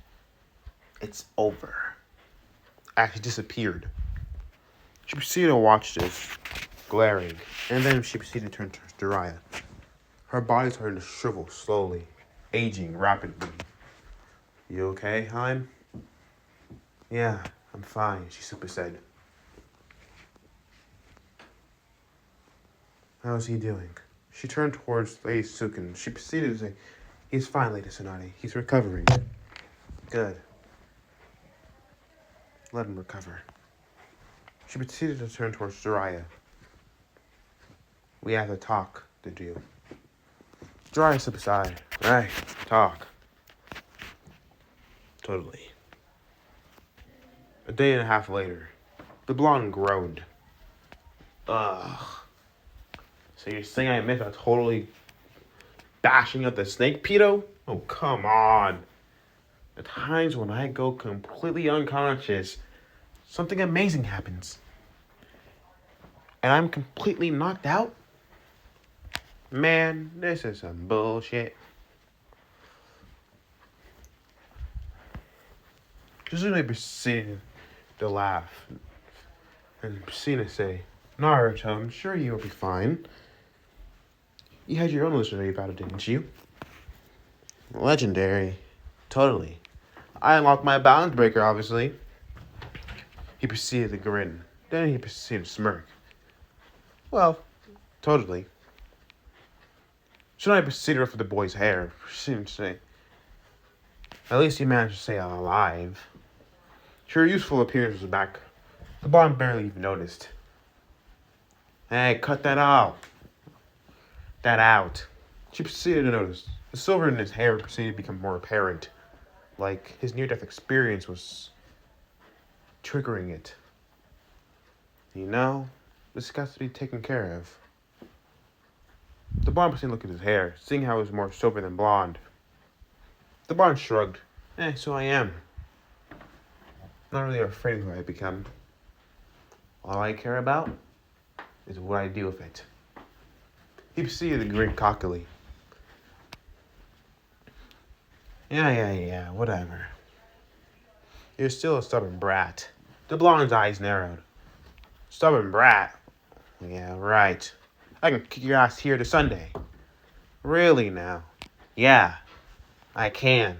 it's over." As he disappeared, she proceeded to watch this, glaring, and then she proceeded to turn to Jiraiya. Her body started to shrivel slowly, aging rapidly. "You okay, Haim?" "Yeah, I'm fine," she simply said. "How's he doing?" She turned towards Lady Sukin. She proceeded to say, "He's fine, Lady Tsunade. He's recovering." "Good. Let him recover." She proceeded to turn towards Jiraiya. "We have a talk to do." Jiraiya stepped aside. "Right, talk." "Totally." A day and a half later, the blonde groaned. "Ugh. So you're saying I missed a totally bashing up the snake pedo? Oh, come on. At times when I go completely unconscious, something amazing happens. And I'm completely knocked out? Man, this is some bullshit." Suzume proceeded to laugh and proceeded to say, Naruto, I'm sure you'll be fine. You had your own legendary battle, didn't you? Legendary. Totally. I unlocked my balance breaker, obviously. He proceeded to grin. Then he proceeded to smirk. Well, totally. Should I proceed to ruffle the boy's hair? Proceeded to say. At least he managed to stay alive. Her youthful appearance was back. The blonde barely even noticed. Hey, cut that out. That out. She proceeded to notice. The silver in his hair proceeded to become more apparent. Like his near-death experience was triggering it. You know, this got to be taken care of. The blonde proceeded to look at his hair, seeing how it was more silver than blonde. The blonde shrugged. So I am. Not really afraid of who I become. All I care about is what I do with it. He proceeded to grin cockily. Yeah, whatever. You're still a stubborn brat. The blonde's eyes narrowed. Stubborn brat? Yeah, right. I can kick your ass here to Sunday. Really now? Yeah, I can.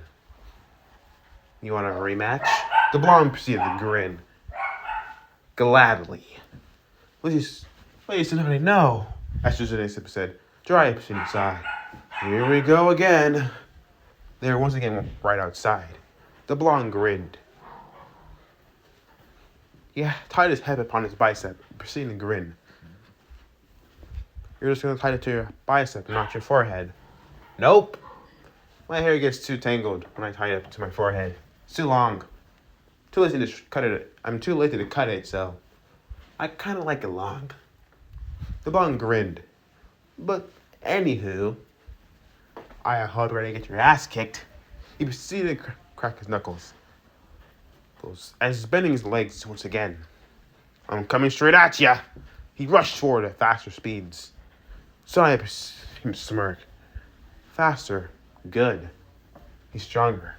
You want a rematch? The blonde proceeded to grin. Gladly. Please somebody know. As Susan said, dry up inside. Here we go again. They were once again right outside. The blonde grinned. He tied his head upon his bicep, proceeding to grin. You're just gonna tie it to your bicep, not your forehead. Nope. My hair gets too tangled when I tie it up to my forehead. It's too long. Too lazy to cut it. I'm too lazy to cut it, so I kind of like it long. The blonde grinned. But anywho, I hope you're ready to get your ass kicked. He proceeded to crack his knuckles. As bending his legs once again. I'm coming straight at ya. He rushed forward at faster speeds. So I perceived him smirk. Faster. Good. He's stronger.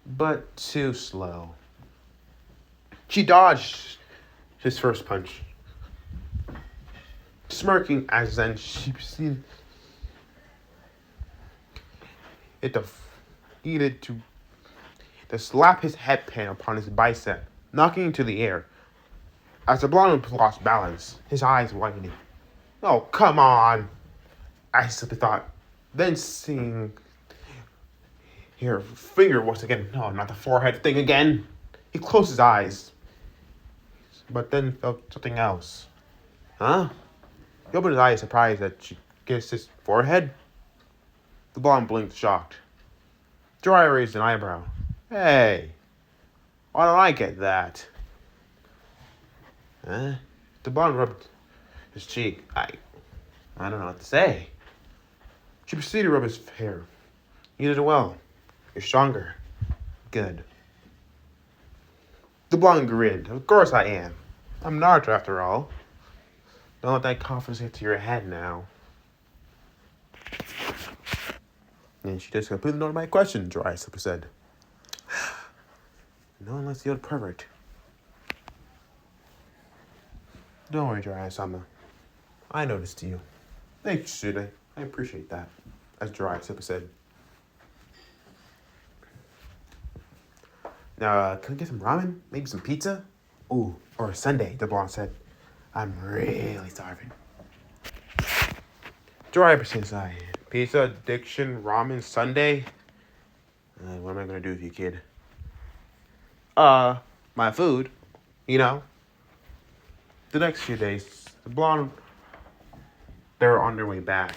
But too slow. She dodged his first punch. Smirking as then she proceeded to slap his headband upon his bicep, knocking him to the air. As the blonde lost balance, his eyes widening. Oh, come on, I simply thought. Then seeing her finger once again. No, not the forehead thing again. He closed his eyes, but then felt something else. Huh? He opened his eyes, surprised that she kissed his forehead. The blonde blinked, shocked. Dry raised an eyebrow. Hey, why don't I get that? Huh? The blonde rubbed his cheek. I don't know what to say. She proceeded to rub his hair. You did it well. You're stronger. Good. The blonde grinned. Of course I am. I'm Naruto after all. Don't let that confidence get to your head now. And she just completely ignored my question, Dry Slipper said. No one lets the old pervert. Don't worry, Dry Sama. I noticed you. Thanks, Shide. I appreciate that. As Dry Slipper said. Now, can I get some ramen? Maybe some pizza? Ooh, or a sundae, the blonde said. I'm really starving. Dry inside. Pizza, addiction, ramen, sundae? What am I gonna do with you, kid? My food, you know. The next few days, the blonde, they were on their way back.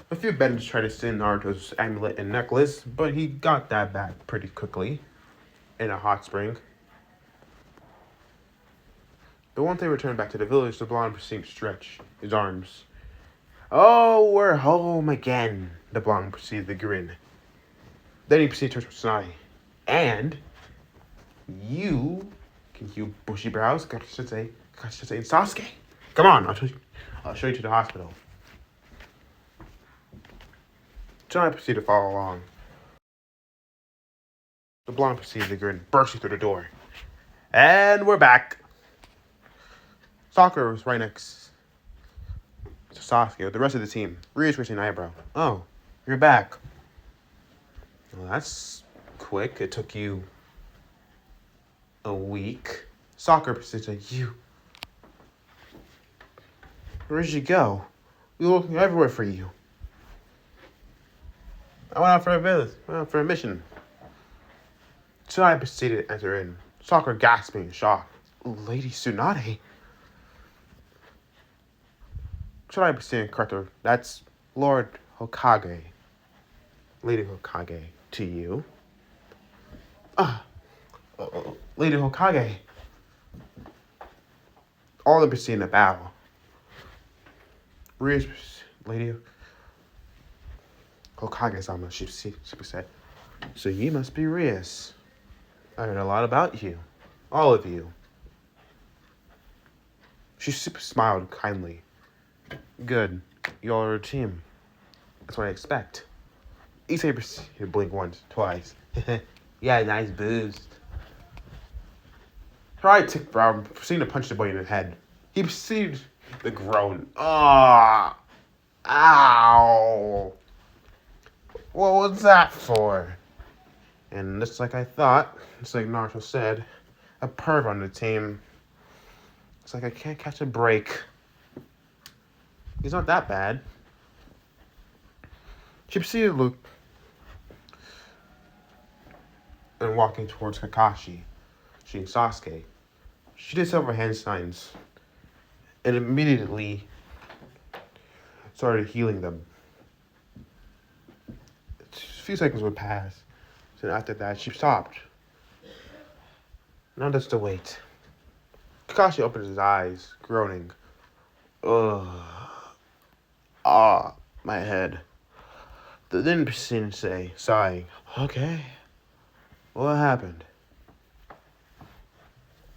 A few bandits tried to steal Naruto's amulet and necklace, but he got that back pretty quickly in a hot spring. But once they returned back to the village, the blonde proceeded to stretch his arms. Oh, we're home again, the blonde proceeded to grin. Then he proceeded to touch Tsunade. And you bushy brows, Kachitse and Sasuke. Come on, I'll show you to the hospital. Tsunade proceeded to follow along. The blonde proceeded to grin, bursting through the door. And we're back. Soccer was right next to Sasuke with the rest of the team. Ryu's raising an eyebrow. Oh, you're back. Well, that's quick. It took you a week. Soccer said, you. Where did you go? We were looking everywhere for you. I went out for a visit. Went out for a mission. Tsunade proceeded to enter in. Soccer gasping in shock. Lady Tsunade? Tsunade proceeded to correct her. That's Lord Hokage. Lady Hokage. To you. Lady Hokage. All of them proceeded to bow. Lady Hokage-sama, she said. So you must be Rias. I heard a lot about you. All of you. She smiled kindly. Good. You all are a team. That's what I expect. Issei proceeded to blink once, twice. Yeah, nice boobs. Her eye ticked brown, proceeding to punch the boy in the head. He proceeded to groan. Ah! Ow! What was that for? And just like I thought, just like Naruto said, a perv on the team. It's like I can't catch a break. He's not that bad. She proceeded to look and walking towards Kakashi, she and Sasuke. She did several hand signs and immediately started healing them. A few seconds would pass. And after that, she stopped. Now just to wait. Kakashi opened his eyes, groaning. Ugh. Ah, my head. Then proceeded to say, sighing, okay. What happened?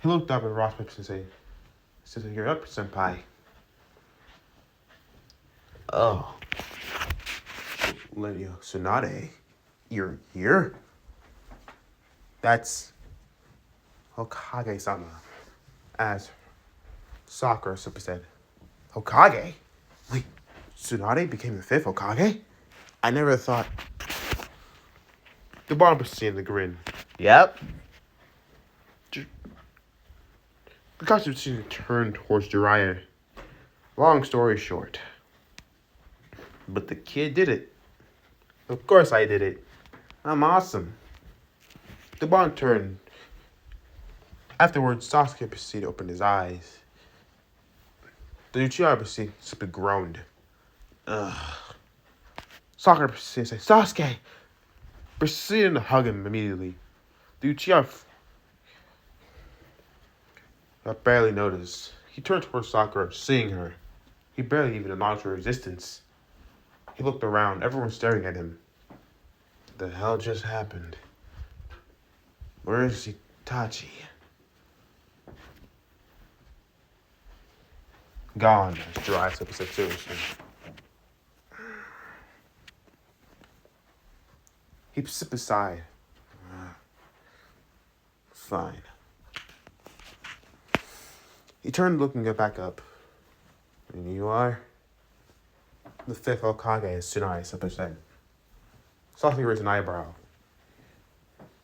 He looked up at Ross and said, you're up, senpai. Oh. Lady Tsunade, you're here? That's Hokage-sama, as Sakura said. Hokage? Wait, Tsunade became the 5th Hokage? I never thought. The bottom proceeded to grin. Yep. Kakashi proceeded to turn towards Jiraiya. Long story short. But the kid did it. Of course I did it. I'm awesome. The bond turned. Afterwards, Sasuke proceeded to open his eyes. The Uchiha proceeded to groaned. Ugh. Sakura proceeded to say, Sasuke! Proceeded to hug him immediately. The Uchiha barely noticed. He turned towards Sakura, seeing her. He barely even acknowledged her existence. He looked around, everyone staring at him. The hell just happened? Where is Itachi? Gone, as Jiraiya said seriously. He sipped aside. Fine. He turned looking back up. And you are? The 5th Hokage, as Tsunade said. Sasuke raised an eyebrow.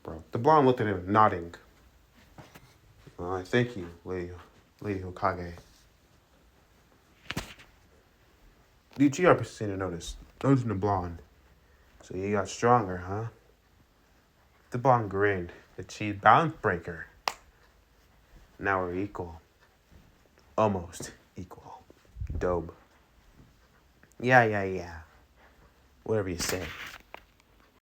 Bro. The blonde looked at him, nodding. Well, I thank you, Lady Hokage. The Uchiha proceeded to noticing the blonde. So you got stronger, huh? The blonde grinned. Achieved balance breaker. Now we're equal. Almost equal. Dope. Yeah. Whatever you say.